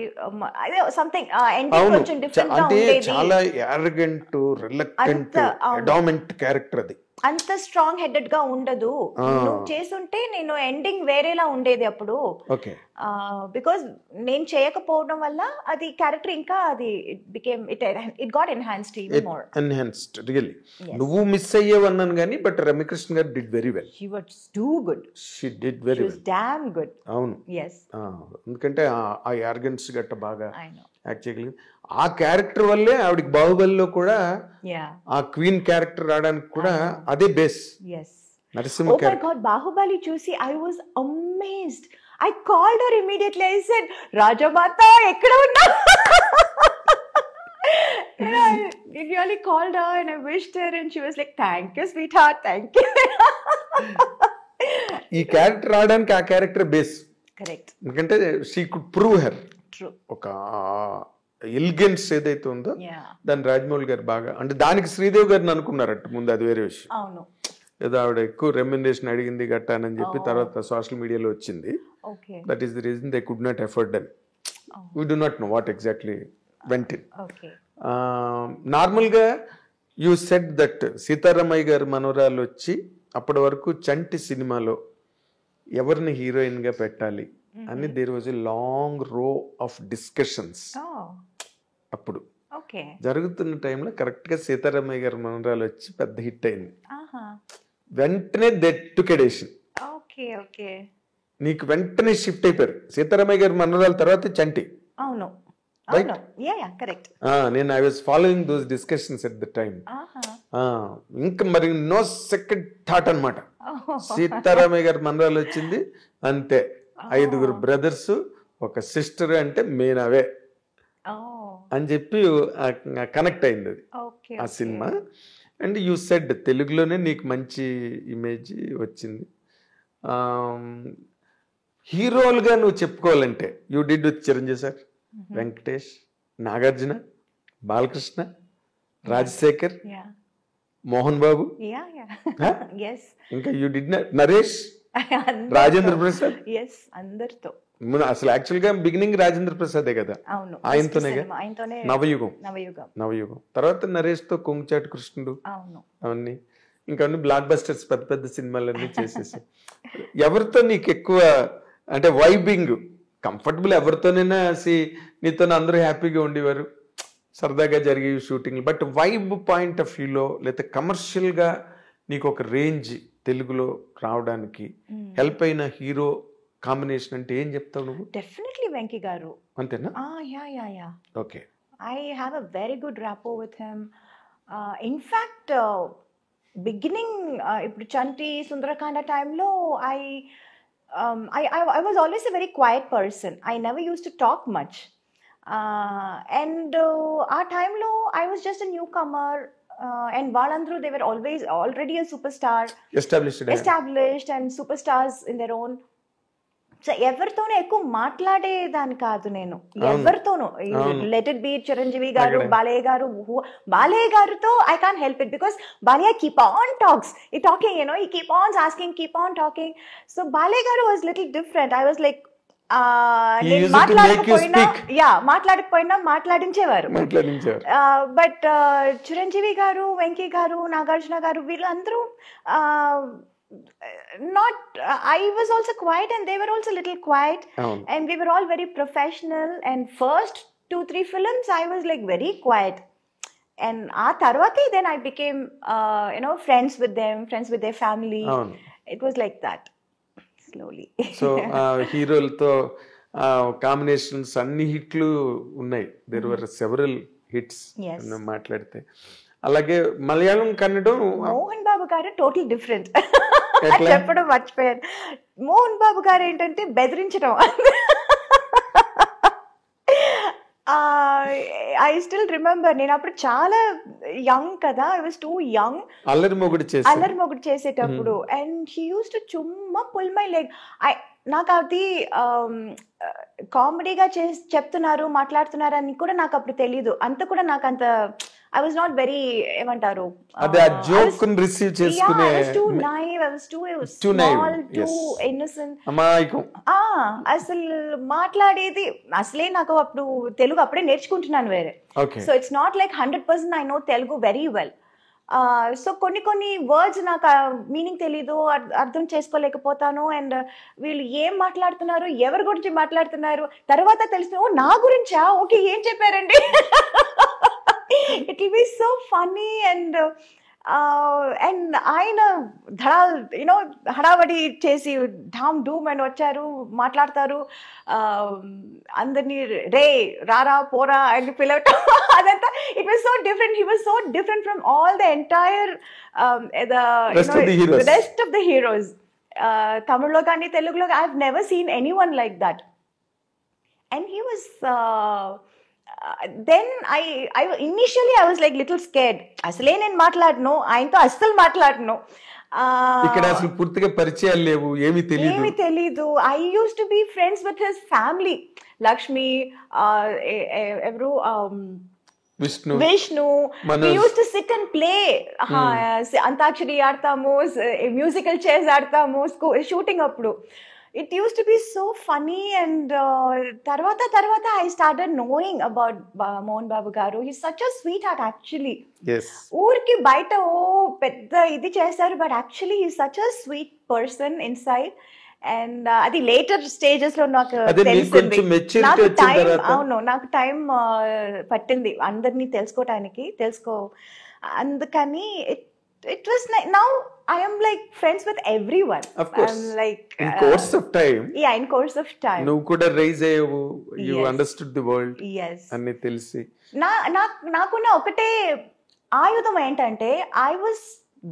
అదే సంథింగ్ ఎండింగ్ కొంచెం డిఫరెంట్ గా అంటే ఉండేది. చాలా యారగెంట్, రిలక్టెంట్, అడామెంట్ క్యారెక్టర్ అది. అంత స్ట్రాంగ్ హెడెడ్ గా ఉండదు. నువ్వు చేస్తుంటే నేను ఎండింగ్ వేరేలా ఉండేది అప్పుడు. ఓకే. బికాస్ నేను చేయకపోవడం వల్ల అది క్యారెక్టర్ ఇంకా అది it got enhanced even more. Enhanced really. నువ్వు మిస్ అయ్యేవన్నాను కానీ బట్ రమ్యకృష్ణ గారు did very well. She was too good. She did very well. Damn good. అవును. yes. ఎందుకంటే ఆ యార్గన్స్ గట్ట బాగా యాక్ట్ చేయగలిగింది. ఆ క్యారెక్టర్ వల్లే ఆవిడకి బాహుబలిలో కూడా ఆ క్వీన్ క్యారెక్టర్ రావడానికి కూడా అదే base. Narasimha Oh my God, Baahubali చూసి I was amazed. I called her immediately. I said, రాజమాత ఎక్కడ ఉన్నా? I really called her and I wished her and she was like, thank you sweetheart, thank you. ఈ character రావడానికి ఆ character base. Correct. ఎందుకంటే she could prove her. True. ఒక elegance ఏదైతే ఉందో దాన్ని రాజమౌళి గారు బాగా, అంటే దానికి శ్రీదేవి గారిని అనుకున్నారట ముందు, అది వేరే విషయం. అవును. ఏదో ఆవిడ ఎక్కువ రెమ్యునరేషన్ అడిగింది గట్టానని చెప్పి తర్వాత సోషల్ మీడియాలో వచ్చింది. That is the reason they could not afford then. We do not know what exactly went in. నార్మల్గా యూ సెడ్ దట్ సీతారామయ్య గారి మనవరాలు వచ్చి అప్పటి వరకు చంటి సినిమాలో ఎవరిని హీరోయిన్గా పెట్టాలి అని దేర్ వాజ్ ఎ లాంగ్ రో ఆఫ్ డిస్కషన్స్. అప్పుడు జరుగుతున్న టైంలో కరెక్ట్గా సీతారామయ్య గారి మనవరాలు వచ్చి పెద్ద హిట్ అయింది. వెంటనే దెట్టుకెడేషన్ నీకు వెంటనే షిఫ్ట్ అయిపోయారు. సీతారామయ్య గారి మనవరాల తర్వాత చంటి. అవును. నేను I was following those discussions at the time. ఇంకా మరి నో సెకండ్ థాట్ అనమాట. సీతారామయ్య గారి మనవరాలు వచ్చింది అంతే. 5 బ్రదర్స్, ఒక సిస్టర్, అంటే మెయిన్ అవే అని చెప్పి కనెక్ట్ అయింది అది ఆ సినిమా. అండ్ యూ సెడ్ తెలుగులోనే నీకు మంచి ఇమేజ్ వచ్చింది. హీరోలుగా నువ్వు చెప్పుకోవాలంటే you did with Chiranjeevi sir, Venkatesh, Nagarjuna, Balakrishna, Rajasekhar, Mohan Babu, ఇంకా యూ డిడ్ నరేష్, రాజేంద్ర ప్రసాద్. అందరితో అసలు యాక్చువల్ గా బిగినింగ్ రాజేంద్ర ప్రసాదే కదా, ఆయనతోనే. నవయుగం తర్వాత నరేష్ తో కొంగుచాటి కృష్ణుడు, అవన్నీ ఇంకా బ్లాక్ బస్టర్స్, పెద్ద పెద్ద సినిమాలన్నీ చేసేసి. ఎవరితో నీకు ఎక్కువ అంటే వైబింగ్ కంఫర్టబుల్? ఎవరితోనైనా నీతో అందరూ హ్యాపీగా ఉండేవారు, సరదాగా జరిగే shooting. But vibe point of వ్యూలో లేదా కమర్షియల్ గా నీకు ఒక రేంజ్ తెలుగులో రావడానికి హెల్ప్ అయిన హీరో కాంబినేషన్ అంటే ఏం చెప్తావు నువ్వు? డెఫినెట్లీ వెంకీ గారు. అంతేనా? Yeah. Okay. I have a very good rapport with him. In fact, beginning ఇప్పుడు చంటి సుందరకాండ టైంలో I was always a very quiet person. I never used to talk much. And ఆ టైంలో I was just a newcomer. And వాళ్ళందరూ they were already a superstar, established and superstars in their own. So ఎవరితోనూ ఎక్కువ మాట్లాడేదాన్ని కాదు నేను, ఎవరితోనూ. Let it be Chiranjeevi గారు, బాలయ్య గారితో I can't help it because Balayya keep on talks, ఈ టాకింగ్, ఈ keep on asking, keep on talking. So Balayya గారు was little different. I was like మాట్లాడకపోయినా మాట్లాడించేవారు. బట్ చిరంజీవి గారు, వెంకీ గారు, నాగార్జున గారు, వీళ్ళందరూ not I was also quiet and they were also a little quiet. And we were all very professional, and first 2-3 films I was like very quiet, and aa tarvati then I became friends with them, friends with their family. It was like that slowly. So హీరోలతో combinations అన్ని హిట్లు ఉన్నాయి. there were several hits మాట్లాడితే. అలాగే మలయాళం, కన్నడం, మోహన్ బాబు గారు total different. చెప్పడం మర్చిపోయాను. మోహన్ బాబు గారు ఏంటంటే బెదిరించడం. ఐ స్టిల్ రిమెంబర్, నేను అప్పుడు చాలా యంగ్ కదా, I was two young. Allari Mogudu చేసేటప్పుడు అండ్ హీ యూస్ టు చుమ్మా పుల్ మై లెగ్. నాకు అది కామెడీగా చెప్తున్నారు, మాట్లాడుతున్నారు అని కూడా నాకు అప్పుడు తెలీదు. అంత కూడా నాకు అంత I was not very ఏమంటారు అదే ఆ జోక్ రిసీవ్ చేసుకునే I was too naive, I was too Too naive, small, yes. too innocent. అమాయకం. అసలు మాట్లాడేది అసలే నాకు అప్పుడు తెలుగు అప్పుడే నేర్చుకుంటున్నాను వేరే. Okay. So it's not like 100% I know Telugu very well. So కొన్ని వర్డ్స్ నాకు మీనింగ్ తెలీదు, అర్థం చేసుకోలేకపోతాను. అండ్ వీళ్ళు ఏం మాట్లాడుతున్నారు, ఎవరి గురించి మాట్లాడుతున్నారు తర్వాత తెలిసిన, ఓ నా గురించా, ఓకే ఏం చెప్పారండి. It will B so funny. And ఆయన హడావడి చేసి ఢామ్ డూమ్ అని వచ్చారు, మాట్లాడతారు, అందరినీ రే రారా పోరా అని పిలవటం, అదంతా it was so different. He was so different from all the entire rest of the heroes. తమిళ్లో కానీ తెలుగులో I have never seen anyone like that. And he was then I initially I was like little scared. అసలే నేను మాట్లాడను, ఆయనతో అస్సలు మాట్లాడను. ఇక్కడ అసలు పూర్తిగా పరిచయాలు లేవు, ఏమీ తెలీదు. I used to be friends with his family. Lakshmi, ఎవరు, Vishnu. We used to sit and play. Antakshari ఆడతాము, మ్యూజికల్ చైర్స్ ఆడతాము షూటింగ్ అప్పుడు. It used to be so funny. And tarvata I started knowing about Mohan Babu garu. He's such a sweetheart actually. Yes. Urki baita pedda idi chesaru, but actually he's such a sweet person inside. And adi later stages lo naku telisindi. Naku time avunu naku time pattindi andarni teluskotaniki andukani it was like, now I am like friends with everyone. Of course. I'm like in course of time. Yeah, in course of time. Nu kuda raise ayevu, you Yes. understood the world. Yes. Anni telisi. నాకున్న ఒకటే ఆయుధం ఏంటంటే I was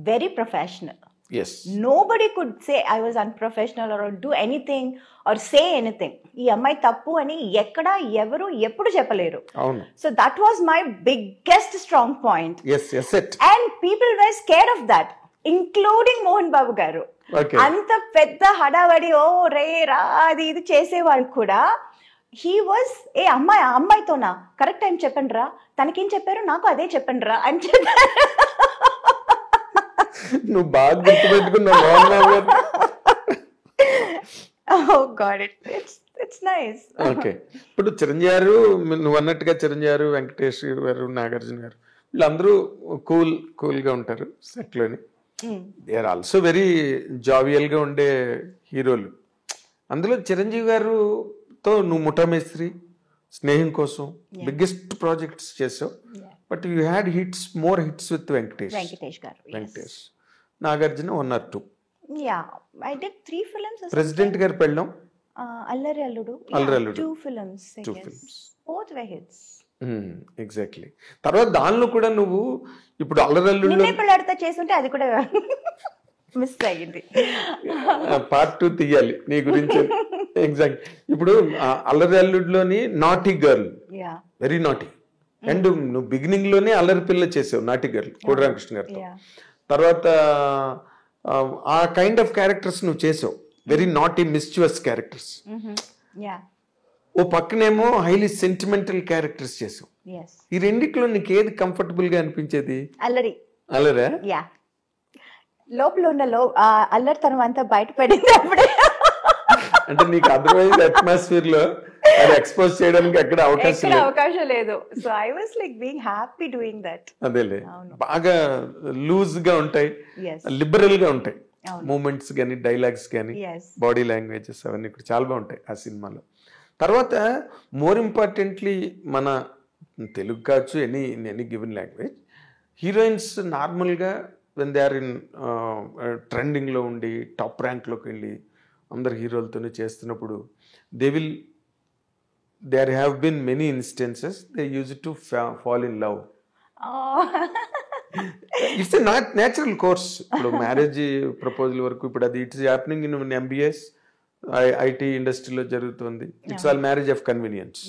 very professional. Yes. Nobody could say I was unprofessional or do anything or say anything. ఈ అమ్మాయి తప్పు అని ఎక్కడ ఎవరు ఎప్పుడు చెప్పలేరు. అవును. So that was my biggest strong point. Yes, it. And people were scared of that, including Mohan Babu garu. Okay. అంత పెద్ద హడావడి ఓ రే రా అది ఇది చేసేవాళ్ళు కూడా he was ఏ అమ్మాయితోనా కరెక్ట్ టైం చెప్పండి రా, తనకేం చెప్పారు నాకు అదే చెప్పండి రా అని చెప్పారు. నువ్వు బాగా గుర్తుపెట్టుకున్నావు. Oh God, it's nice. Okay. ఇప్పుడు చిరంజీవి గారు, నువ్వు అన్నట్టుగా చిరంజీవి గారు, వెంకటేష్ గారు, నాగార్జున గారు వీళ్ళందరూ కూల్ గా ఉంటారు సెట్ లోని. They are also very jovial గా ఉండే హీరోలు. అందులో చిరంజీవి గారుతో నువ్వు ముఠామేస్త్రి, స్నేహం కోసం బిగ్గెస్ట్ ప్రాజెక్ట్స్ చేసావు. But you had more hits with Venkatesh garu. Venkatesh, Nagarjuna 1 or 2. Yeah, I did 3 films. President garu Pellam, Allari Alludu. 2 films. Both were hits. Exactly. తర్వాత దానిలో కూడా నువ్వు ఇప్పుడు అల్లరి అల్లుడు నిన్నే పెళ్ళాడితే చేస్తుంటే అది కూడా మిస్ అయ్యింది. Part 2 తీయాలి నీ గురించి. ఎగ్జాక్ట్. ఇప్పుడు అల్లరి అల్లుడులోని naughty girl, very naughty. And నువ్వు బిగినింగ్ లోనే అల్లరి పిల్ల చేసావు, నాటీ గర్ల్, కోడి రామకృష్ణ గారితో. తర్వాత ఆ కైండ్ ఆఫ్ క్యారెక్టర్స్ నువ్వు చేసావు, వెరీ నాటీ మిస్చువస్ క్యారెక్టర్స్. ఓ పక్కనేమో హైలీ సెంటిమెంటల్ క్యారెక్టర్స్ చేసావు. ఈ రెండిట్లో నీకు ఏది కంఫర్టబుల్ గా అనిపించేది? అల్లరా? లోపల ఉన్న అల్లరితనం అంతా బయటపడింది అప్పుడే. అంటే నీకు అదర్వైజ్ అట్మాస్ఫియర్ లో అది ఎక్స్పోజ్ చేయడానికి ఎక్కడ అవకాశం లేదు. So I was like being happy doing that. అదేలే, బాగా లూజ్ గా ఉంటాయి, లిబరల్ గా ఉంటాయి మూమెంట్స్ కానీ, డైలాగ్స్ కానీ, బాడీ లాంగ్వేజెస్ అవన్నీ కూడా చాలా బాగుంటాయి ఆ సినిమాలో. తర్వాత మోర్ ఇంపార్టెంట్లీ మన తెలుగు కావచ్చు, ఎనీ గివెన్ లాంగ్వేజ్, హీరోయిన్స్ నార్మల్గా వెన్ దే ఆర్ ఇన్ ట్రెండింగ్లో ఉండి టాప్ ర్యాంక్లోకి వెళ్ళి అందరు హీరోలతోనే చేస్తున్నప్పుడు there have been many instances they used to fall in love. It's a natural course. ఇప్పుడు మ్యారేజ్ ప్రపోజల్ వరకు ఇప్పుడు అది it's happening in MBS IT ఇండస్ట్రీలో జరుగుతుంది. It's all marriage of convenience,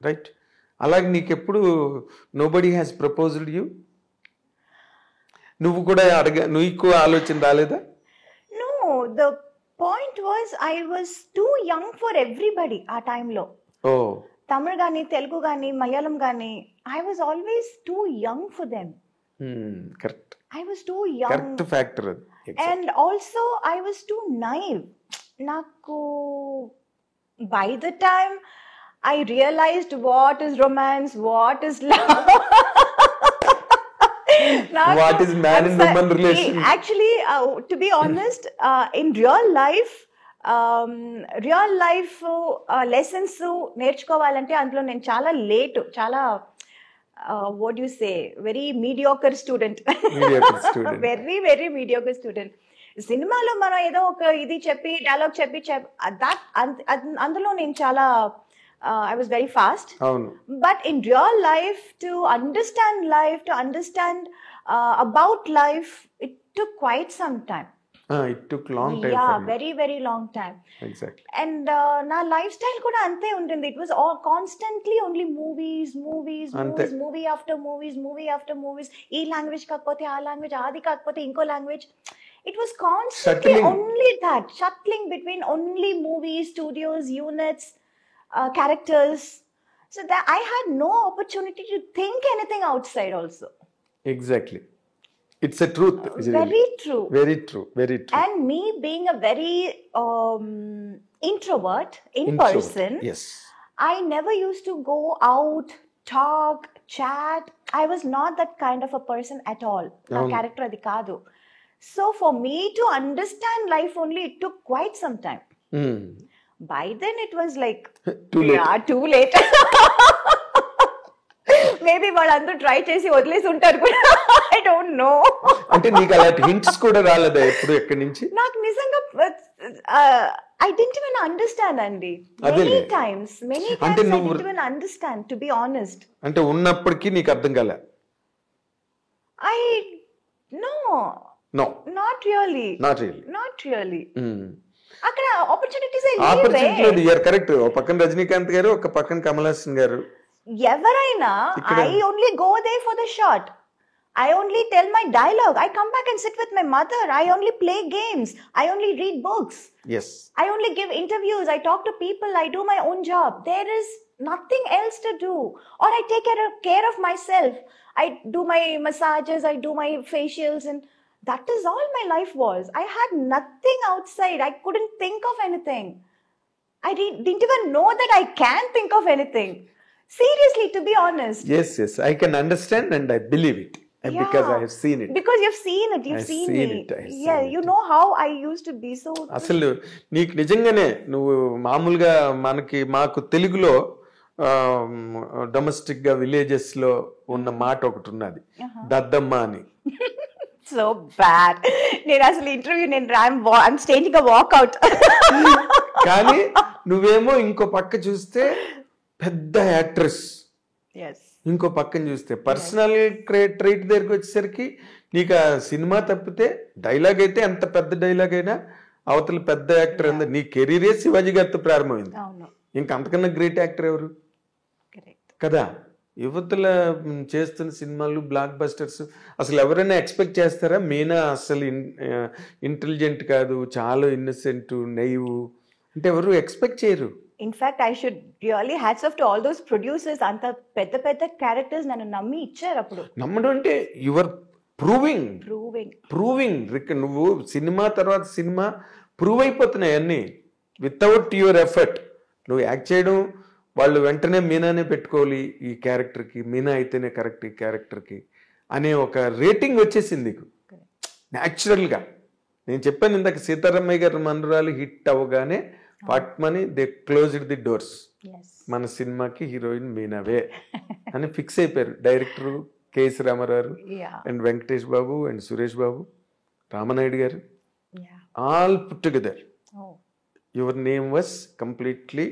right? అలాగే నీకెప్పుడు నోబడీ హ్యాస్ ప్రపోజ్డ్ యూ? నువ్వు కూడా నీకు ఆలోచన రాలేదా? No, the point was I was too young for everybody ఆ టైంలో. Tamil gani, Telugu gani, Malayalam gani, I was always too young for them. Correct. I was too young. Correct factor. And also I was too naive. Naku, by the time I realized what is romance, what is love. What is man and woman relation? Actually, to be honest, in real life lessons నేర్చుకోవాలంటే అందులో నేను చాలా late, చాలా what do you say, very mediocre student. Very very mediocre student. సినిమాలో మనం ఏదో ఒక ఇది చెప్పి డైలాగ్ చెప్పి అందులో నేను చాలా I was very fast. But in real life, to understand about life, it took quite some time. It took long time. Yeah, very very long time. Exactly. And na lifestyle kuda ante untindi. It was all constantly only movies, movie after movies. Ee language kakapothe aa language, adi kakapothe inko language. It was constantly only that, shuttling between only movies, studios, units, characters. So that I had no opportunity to think anything outside also. Exactly. It's a truth. Very true. Very true. Very true. And me being a very introvert in person, yes, I never used to go out, talk, chat. I was not that kind of a person at all. My character adi kaadu. So for me to understand life only, it took quite some time. By then it was like too late. Yeah, too late. Maybe వాళ్ళందరూ try చేసి వదిలేసి ఉంటారు కూడా. I don't know. అంటే నీకు అలాంటి hints కూడా రాలేదా ఎప్పుడు ఎక్కడి నుంచి? నాకు నిజంగా I didn't even understand అండి. Many times I didn't even understand, to be honest. అంటే ఉన్నప్పటికీ నీకు అర్థం కాలే? No. Not really. అక్కడ ఆపర్చునిటీస్ లేదు. You are correct. ఒక పక్కన రజనీకాంత్ గారు, ఒక పక్కన కమల్ హాసన్ గారు. ఎవరైనా I only go there for the shot. I only tell my dialogue. I come back and sit with my mother. I only play games. I only read books. Yes. I only give interviews. I talk to people. I do my own job. There is nothing else to do. Or I take care of myself. I do my massages. I do my facials, and that is all my life was. I had nothing outside. I couldn't think of anything. I didn't even know that I can think of anything. Seriously, to be honest. Yes. I can understand and I believe it. And because I have seen it. Because you've seen it. You've seen me. Yeah, you know how I used to be so. అసలు నీకు నిజంగానే నువ్వు మామూలుగా మాకు తెలుగులో domestic గా villages లో ఉన్న మాట ఒకటి ఉన్నది, దద్దమ్మ అని. So bad. నేను అసలు interview I'm staging a walkout. కానీ నువ్వేమో ఇంకో పక్క చూస్తే పెద్ద యాక్ట్రెస్. Yes. ఇంకో పక్కన చూస్తే పర్సనల్ ట్రైట్ దగ్గరికి వచ్చేసరికి నీకు ఆ సినిమా తప్పితే డైలాగ్ అయితే ఎంత పెద్ద డైలాగ్ అయినా అవతల పెద్ద యాక్టర్ అంద నీ కెరీరే శివాజీ గారితో ప్రారంభమైంది. ఇంకా అంతకన్నా గ్రేట్ యాక్టర్ ఎవరు కదా? యువతల చేస్తున్న సినిమాలు బ్లాక్ బస్టర్స్ అసలు ఎవరైనా ఎక్స్పెక్ట్ చేస్తారా? మీనా అసలు ఇంటెలిజెంట్ కాదు, చాలా ఇన్నసెంట్, నైవ్ అంటే ఎవరు ఎక్స్పెక్ట్ చేయరు. In fact, I should really hats off to all those producers. అంత పెద్ద క్యారెక్టర్స్ నన్ను నమ్మి ఇచ్చారు. అప్పుడు నమ్మడం అంటే యువర్ ప్రూవింగ్ నువ్వు సినిమా తర్వాత సినిమా ప్రూవ్ అయిపోతున్నాయి అన్ని వితౌట్ యువర్ ఎఫర్ట్. నువ్వు యాక్ట్ చేయడం, వాళ్ళు వెంటనే మీనానే పెట్టుకోవాలి ఈ క్యారెక్టర్కి, మీనా అయితేనే కరెక్ట్ ఈ క్యారెక్టర్కి అనే ఒక రేటింగ్ వచ్చేసింది నీకు న్యాచురల్గా. నేను చెప్పాను ఇందాక, సీతారామయ్య గారి మనరాలు హిట్ అవ్వగానే పట్మని దే క్లోజ్డ్ ది డోర్స్. మన సినిమాకి హీరోయిన్ మీనావే అని ఫిక్స్ అయిపోయారు director KS Rama Rao and Venkatesh Babu and Suresh Babu, Ramanaidu garu, all put together. Your name was completely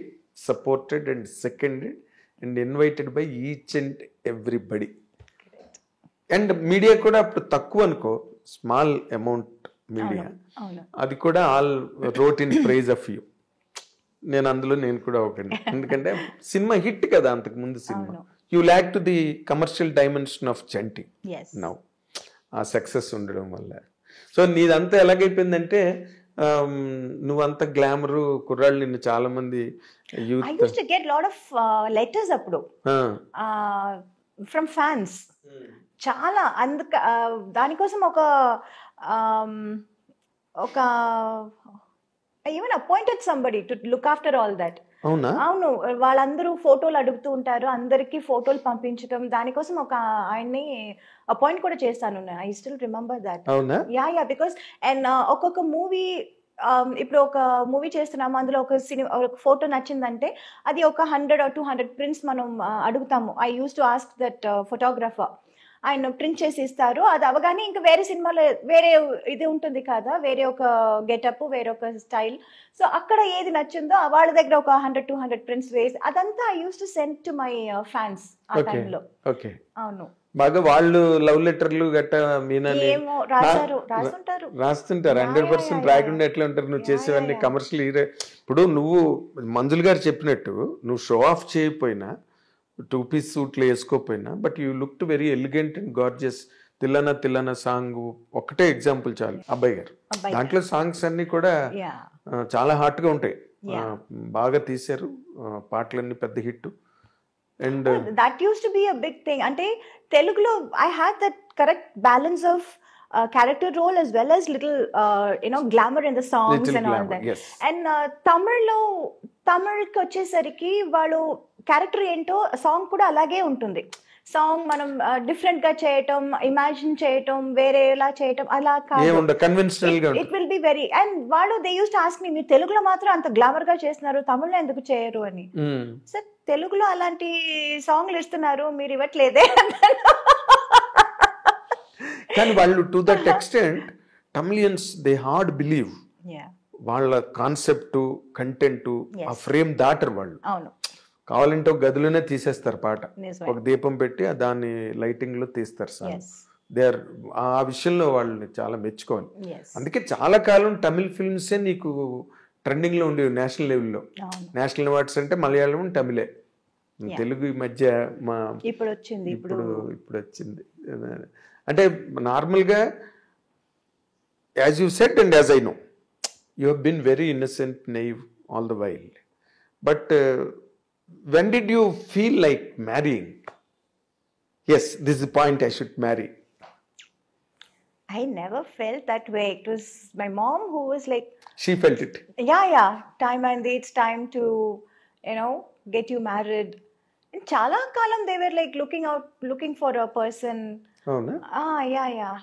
supported and seconded and invited by each and everybody. And media కూడా అప్పుడు తక్కువ అనుకో, స్మాల్ అమౌంట్ మీడియా, అది కూడా all wrote in praise of you. నేను కూడా ఒకటి, ఎందుకంటే సినిమా హిట్ కదా అంతకు ముందు cinema. You lakh to the commercial dimension of Chanti now, ఆ సక్సెస్ ఉండడం వల్ల. సో నీదంతా ఎలాగైపోయిందంటే నువ్వంత గ్లామర్ కుర్రాళ్ళు నిన్ను చాలా మంది I youth used to get lot of letters appudu from fans. చాలా దానికోసం ఒక even appointed somebody to look after all that. అవునా? అవును, వాళ్ళందరూ ఫోటోలు అడుగుతూ ఉంటారు, అందరికి ఫోటోలు పంపించడం, దానికోసం ఒక ఆయన్ని అపాయింట్ కూడా చేస్తాను. I still remember that. అవునా? యా బికాస్ అండ్ ఒక్కొక్క మూవీ, ఇప్పుడు ఒక మూవీ చేస్తున్నాము, అందులో ఒక ఫోటో నచ్చిందంటే అది ఒక 100 or 200 ప్రింట్స్ మనం అడుగుతాము. I used to ask that photographer, ఆయన ప్రింట్ చేసి ఇస్తారు. అది అవగానే ఇంకా వేరే సినిమాలో వేరే ఇది ఉంటుంది కదా, వేరే ఒక గెటప్, వేరే ఒక స్టైల్. సో అక్కడ ఏది నచ్చిందో వాళ్ళ దగ్గర ఒక 100-200 ప్రింట్స్ వేసి అదంతా I used to send to my fans ఆ టైంలో. ఓకే. అవును, బాగా వాళ్ళు లవ్ లెటర్లు గట్ట మీనాని ఏమో రాస్తుంటారు. 100% రాయకుండా ఎట్లా ఉంటారు? నువ్వు చేసేవన్నీ కమర్షియల్ హీరో. ఇప్పుడు నువ్వు మంజుల్ గారు చెప్పినట్టు నువ్వు షో ఆఫ్ చేయకపోయినా, 2-piece సూట్లు వేసుకోకపోయినా, but you looked very elegant and gorgeous. Thillana song ఒకటే ఎగ్జాంపుల్ చాలు, అబ్బాయి గారు. దాంట్లో సాంగ్స్ అన్ని కూడా చాలా హాట్ గా ఉంటాయి, బాగా తీశారు, పాటలన్నీ పెద్ద hit. And that used to be a big thing. అంటే తెలుగులో I had that correct balance of character role as well as little glamour in the songs and all that. Yes. And తమిళ్కి వచ్చేసరికి వాళ్ళు క్యారెక్టర్ ఏంటో song కూడా అలాగే ఉంటుంది. Song మనం different గా చేయటం, ఇమాజిన్ చేయటం, వేరేలా చేయటం అలా కాదు. It will be very. And వాళ్ళు they use to ask me, మీరు తెలుగులో మాత్రం అంత గ్లామర్ గా చేస్తున్నారు, తమిళ్లో ఎందుకు చేయరు అని. సార్ తెలుగులో అలాంటి సాంగ్లు ఇస్తున్నారు, మీరు ఇవ్వట్లేదే. కానీ వాళ్ళు to that extent Tamilians they hard believe. వాళ్ళ కాన్సెప్ట్, కంటెంట్, ఆ ఫ్రేమ్ దాటరు వాళ్ళు. కావాలంటే ఒక గదిలోనే తీసేస్తారు పాట, ఒక దీపం పెట్టి దాన్ని లైటింగ్ లో తీస్తారు సార్. దే ఆర్ ఆ విషయంలో వాళ్ళని చాలా మెచ్చుకోవాలి. అందుకే చాలా కాలం తమిళ్ ఫిల్మ్సే నీకు ట్రెండింగ్ లో ఉండేవి నేషనల్ లెవెల్లో. నేషనల్ అవార్డ్స్ అంటే మలయాళం, తమిళే. తెలుగు ఈ మధ్య ఇప్పుడు వచ్చింది. అంటే నార్మల్గా as you said and as I know you have been very innocent, naive all the while. But when did you feel like marrying? Yes, this is the point, I should marry. I never felt that way. It was my mom who was like, she felt it. Yeah, time and it's time to get you married. And chala kalam they were like looking for a person. Oh no? Yeah.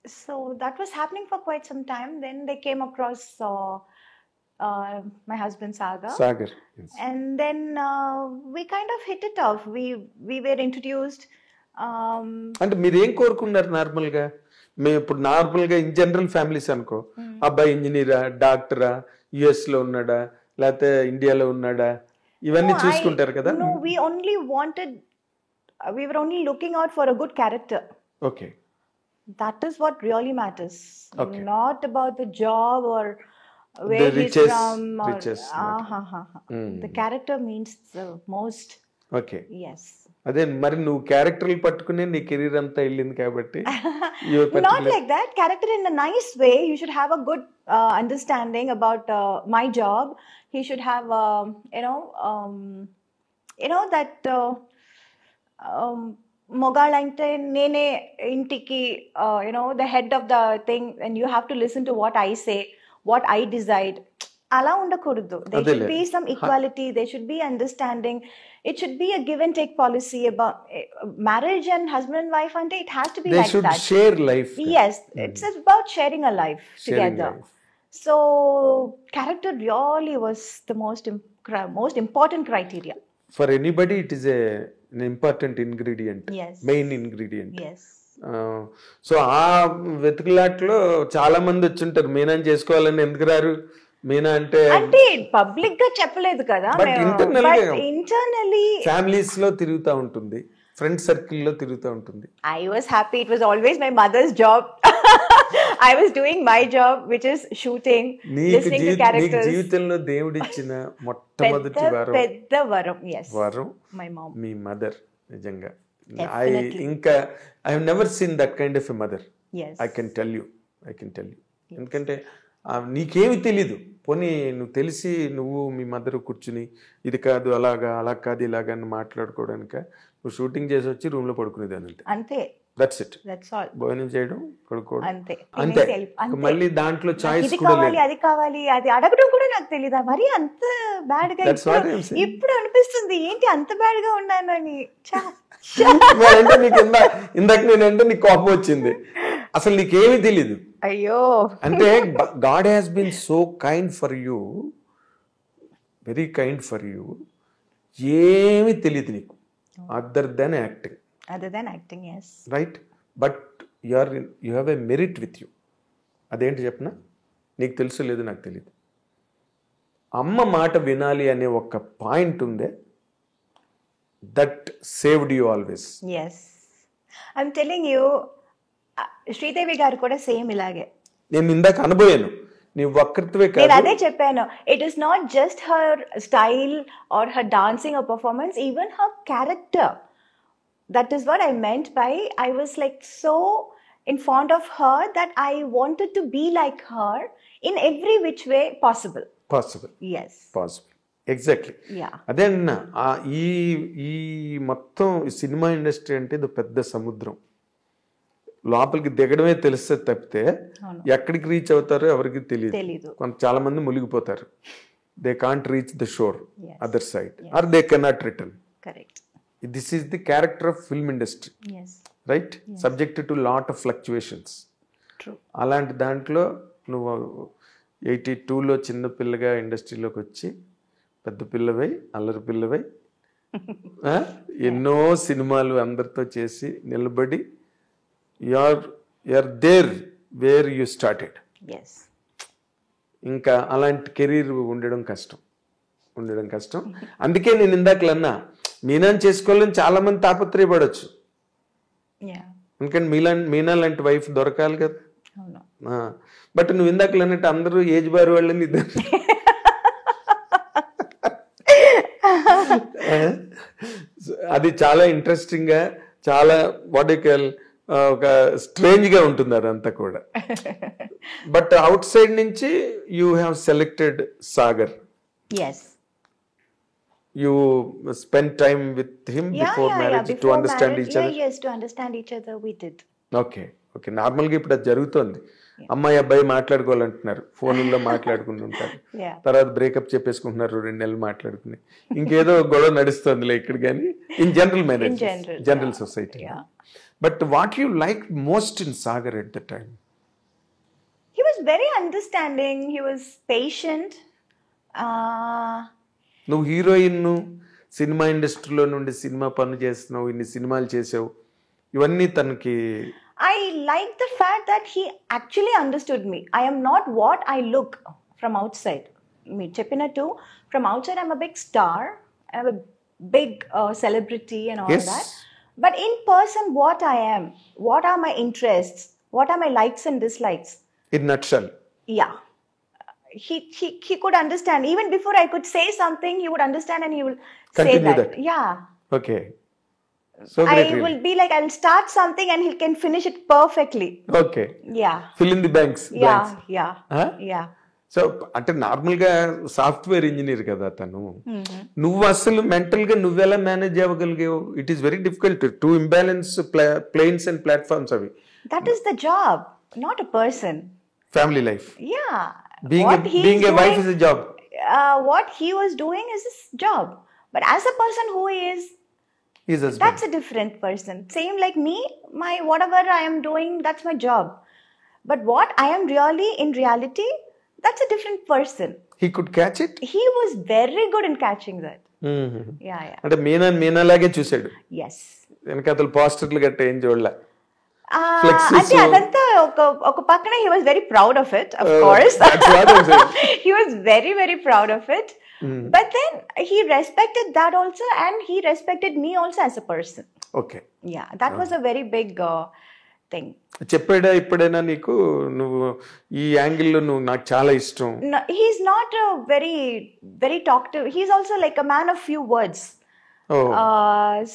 So that was happening for quite some time. Then they came across my husband Sagar. Yes. And then we kind of hit it off. We were introduced. అంటే మీరు ఏం కోరుకున్నారు నార్మల్గా? మేము ఇప్పుడు నార్మల్గా in general families అనుకో, అబ్బాయి ఇంజనీరా, డాక్టరా, యుఎస్ లో ఉన్నాడా, లేకపోతే ఇండియాలో ఉన్నాడా, ఇవన్నీ చూసుకుంటారు కదా. No, we were only looking out for a good character. Okay. That is what really matters. Okay. Not about the job or where the he's riches, from. The character means the most. Okay. Yes. అదే మరి నువ్వు క్యారెక్టర్లు పట్టుకునే నీ career అంతా వెళ్ళింది కాబట్టి. Not like that. Character in a nice way. You should have a good understanding about my job. He should have that మొగాళ్ళంటే నేనే ఇంటికి the head of the thing, and you have to listen to what I say, what I decide. అలా ఉండకూడదు. There should be some equality, there should be understanding, it should be a give and take policy about marriage and husband and wife. And it has to be like that. They should share life. Yes, it's about sharing a life together. So character really was the most important criteria. For anybody it is an important ingredient. Yes. Main ingredient. Yes. So ఆ వెతుకులాట్లో చాలా మంది వచ్చుంటారు, మీనాని చేసుకోవాలని. ఎందుకు రారు? మీనా అంటే public గా చెప్పలేదు కదా, ఇంటర్నల్లీ ఫ్యామిలీస్ లో తిరుగుతూ ఉంటుంది, ఫ్రెండ్ సర్కిల్ లో తిరుగుతూ ఉంటుంది. I was happy. It was always my mother's job. I was doing my job, which is shooting, listening to characters. నీ జీవితంలో దేవుడిచ్చిన మొట్టమొదటి పెద్ద వరం. Yes. వరం my mom. Me mother. నిజంగా I have never seen that kind of a mother. Yes. I can tell you. ఎందుకంటే నీకేమి తెలీదు. పోనీ నువ్వు తెలిసి నువ్వు మీ మదర్ కూర్చుని ఇది కాదు అలా కాదు ఇలాగా అని మాట్లాడుకోవడానిక, నువ్వు షూటింగ్ చేసి వచ్చి రూమ్లో పడుకునేదాన్ని అంతే. That's it. That's all. భోజనం చేయడం, పడుకోవడం, అంతే. అంతే. మళ్ళీ దాంట్లో చాయిస్ కూడా లేదు. అది కావాలి అది అడగడం కూడా నాకు తెలీదా మరి అంత బ్యాడ్ గా. ఇప్పుడు అనిపిస్తుంది ఏంటి అంత బ్యాడ్ గా ఉన్నాను అని. అంటే నీకు ఇందాక నేనంటే నీకు కోపం వచ్చింది. అసలు నీకేమీ తెలీదు. అయ్యో. అంటే god has been so kind for you, very kind for you. ఏమీ తెలియదు నీకు other than acting. yes. Right. But you have a merit with you. అదేంటి చెప్పనా? నీకు తెలుసు లేదు నాకు తెలియదు. అమ్మ మాట వినాలి అనే ఒక పాయింట్ ఉందే, that saved you always. yes. I'm telling you, Sridevi గారు కూడా సేమ్ ఇలాగే. నేను ఇందాక అనుభవాను. నీవు ఒక్కరివే కాదు. నేను అదే చెప్పాను. It is not just her style or her dancing are performance, even her character. That is what I meant by I was like so in fond of her that I wanted to be like her in every which way possible. Yes. Possible. Exactly. Yeah. అదే అన్న ఈ మొత్తం cinema industry అంటే ఇది పెద్ద సముద్రం. లోపలికి దిగడమే తెలిస్తే తప్పితే ఎక్కడికి రీచ్ అవుతారో ఎవరికి తెలియదు. చాలా మంది మునిగిపోతారు. They can't reach the shore other side or they cannot return. Correct. This is the character of film industry. Yes. Right? Yes. Subjected to lot of fluctuations. True. అలాంటి దాంట్లో నువ్వు 82లో చిన్న పిల్లగా ఇండస్ట్రీలోకి వచ్చి పెద్ద పిల్లవై అల్లరి పిల్లవై ఎన్నో సినిమాలు అందరితో చేసి నిలబడి you're there where you started. Yes. ఇంకా అలాంటి కెరీర్ ఉండడం కష్టం. అందుకే నేను ఇందాకలన్నా మీనాని చేసుకోవాలని చాలా మంది తాపత్రయపడవచ్చు. ఎందుకంటే మీనా లాంటి వైఫ్ దొరకాలి కదా. బట్ నువ్వు ఇందాకలు అన్నట్టు అందరూ ఏజ్ బార్ వాళ్ళని అది చాలా ఇంట్రెస్టింగ్ గా, చాలా వాటికల్ ఒక స్ట్రేంజ్ గా ఉంటుంది అదంతా కూడా. బట్ అవుట్ సైడ్ నుంచి you have selected Sagar. Yes. You spent time with him before marriage before to understand marriage, each other? Yes, to understand each other we did. Okay. నార్మల్గా ఇప్పుడు అది జరుగుతోంది. అమ్మాయి అబ్బాయి మాట్లాడుకోవాలంటున్నారు, ఫోన్లో మాట్లాడుకుంటుంటారు, తర్వాత బ్రేకప్ చెప్పేసుకుంటున్నారు, 2 నెలలు మాట్లాడుకుని ఇంకేదో గొడవ నడుస్తుందిలే ఇక్కడ. కానీ in general marriage, general society. But what you like most in Sagar at the time? He was very understanding, he was patient. నువ్వు హీరోయిన్, సినిమా ఇండస్ట్రీలో నుండి సినిమా పనులు చేస్తున్నావు, ఇన్ని సినిమాలు చేసావు, ఇవన్నీ తనకి. I like the fact that he actually understood me. I am not what I look from outside. Me cheppinattu, from outside I'm a big star, I'm a big celebrity and all that. But in person, what I am, what are my interests, what are my likes and dislikes. In nutshell. Yeah. He could understand. Even before I could say something, he would understand and he will continue say that. Yeah. Okay. So I will be like, I will start something and he can finish it perfectly. Okay. Yeah. Fill in the blanks. Yeah. Huh? Yeah. So అంటే నార్మల్గా software engineer కదా తను. నువ్వు అసలు mental గా నువ్వెలా manage అవ్వగలిగావు? It is very difficult to imbalance planes and platforms. అవి that is the job, not a person. Family life. Yeah. Being a wife is a job. What he was doing is his job. But as a person who is, his husband, that's a different person. Same like me, my whatever I am doing, that's my job. But what I am really, in reality, that's a different person. He could catch it? He was very good in catching that. Yeah. అంటే మీనా లాగే చూసాడు. Yes. వెనకాతల పోస్టర్లు గట్ట ఏం చూడలే. అంటే అదంతా ఒక పక్కన he was very proud of it, of course. He was very, very proud of it. But then he respected that also and he respected me also as a person. Okay. Yeah, that was a very big thing. చెప్పాడా ఇప్పుడైనా నీకు, నువ్వు ఈ యాంగిల్లో నువ్వు నాకు చాలా ఇష్టం? No, he's not a very, very talkative. He's also like a man of few words. Oh.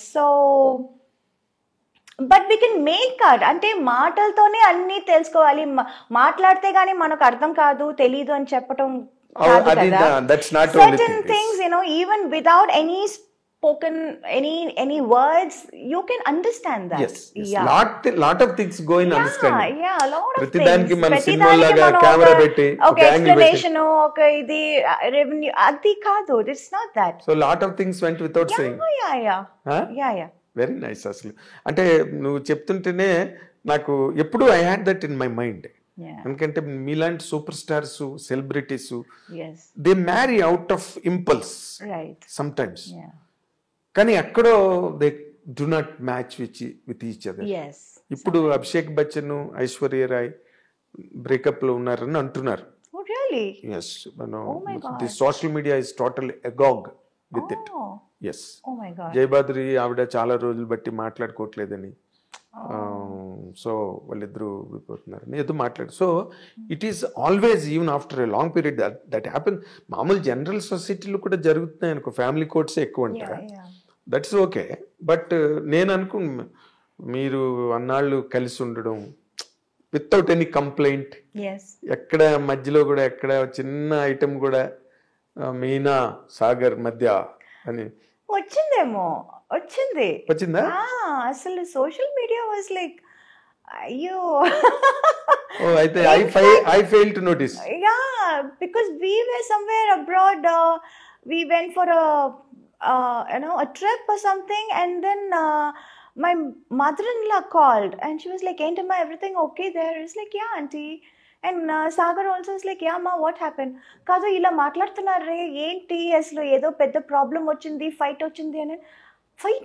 So but we can make cut అంటే మాటలతోనే అన్నీ తెలుసుకోవాలి. మాట్లాడితే గానీ మనకు అర్థం కాదు తెలీదు అని చెప్పటం కాదు అది కదా. That's not only Certain things, you know, even without any spoken, any words, you can understand that. yes lot of things go in understanding. Yeah, a lot of ప్రతి things. దానికి మన ప్రతి సినిమా దానికి లాగా మనం కెమెరా పెట్టి ఒక ఒక యాంగిల్ పెట్టి explanation, ఒక ఇది రెవెన్యూ అది కాదు. It's not that. So lot of things went without saying. Yeah. Very nice. అసలు అంటే నువ్వు చెప్తుంటేనే నాకు ఎప్పుడు I had that in my mind. ఎందుకంటే మీలాంటి super stars celebrities they marry out of impulse some times, కానీ ఎక్కడో they do not match with each other. ఇప్పుడు అభిషేక్ బచ్చన్ ఐశ్వర్య రాయ్ బ్రేకప్ లో ఉన్నారని అంటున్నారు. Yes, the social media is total agog with it. Yes, Jaya Bhaduri ఆవిడ చాలా రోజులు బట్టి మాట్లాడుకోవట్లేదని, సో వాళ్ళిద్దరూ విడిపోతున్నారని ఏదో మాట్లాడు. So it is always even after a long period that happen. మామూలు జనరల్ సొసైటీలో కూడా జరుగుతున్నాయి అనుకో, ఫ్యామిలీ కోర్ట్సే ఎక్కువ అంటారా, దట్స్ ఓకే. బట్ నేను అనుకున్నా మీరు అన్నాళ్ళు కలిసి ఉండడం వితౌట్ ఎనీ కంప్లైంట్, ఎక్కడ మధ్యలో కూడా ఎక్కడ చిన్న ఐటమ్ కూడా మీనా సాగర్ మధ్య అని వచ్చిందా? అసలు సోషల్ మీడియా వాజ్ లైక్ అయ్యో. అయితే I failed to notice. Yeah, because we were somewhere abroad. We went for a trip or something, and then my mother-in-law called and she was like, "Ain't everything okay there?" It's like, "Yeah, auntie." And Sagar also is like, "Yeah, ma, what happened?" కాదు ఇలా మాట్లాడుతున్నారే ఏంటి, అసలు ఏదో పెద్ద problem వచ్చింది, fight వచ్చింది అని. Fight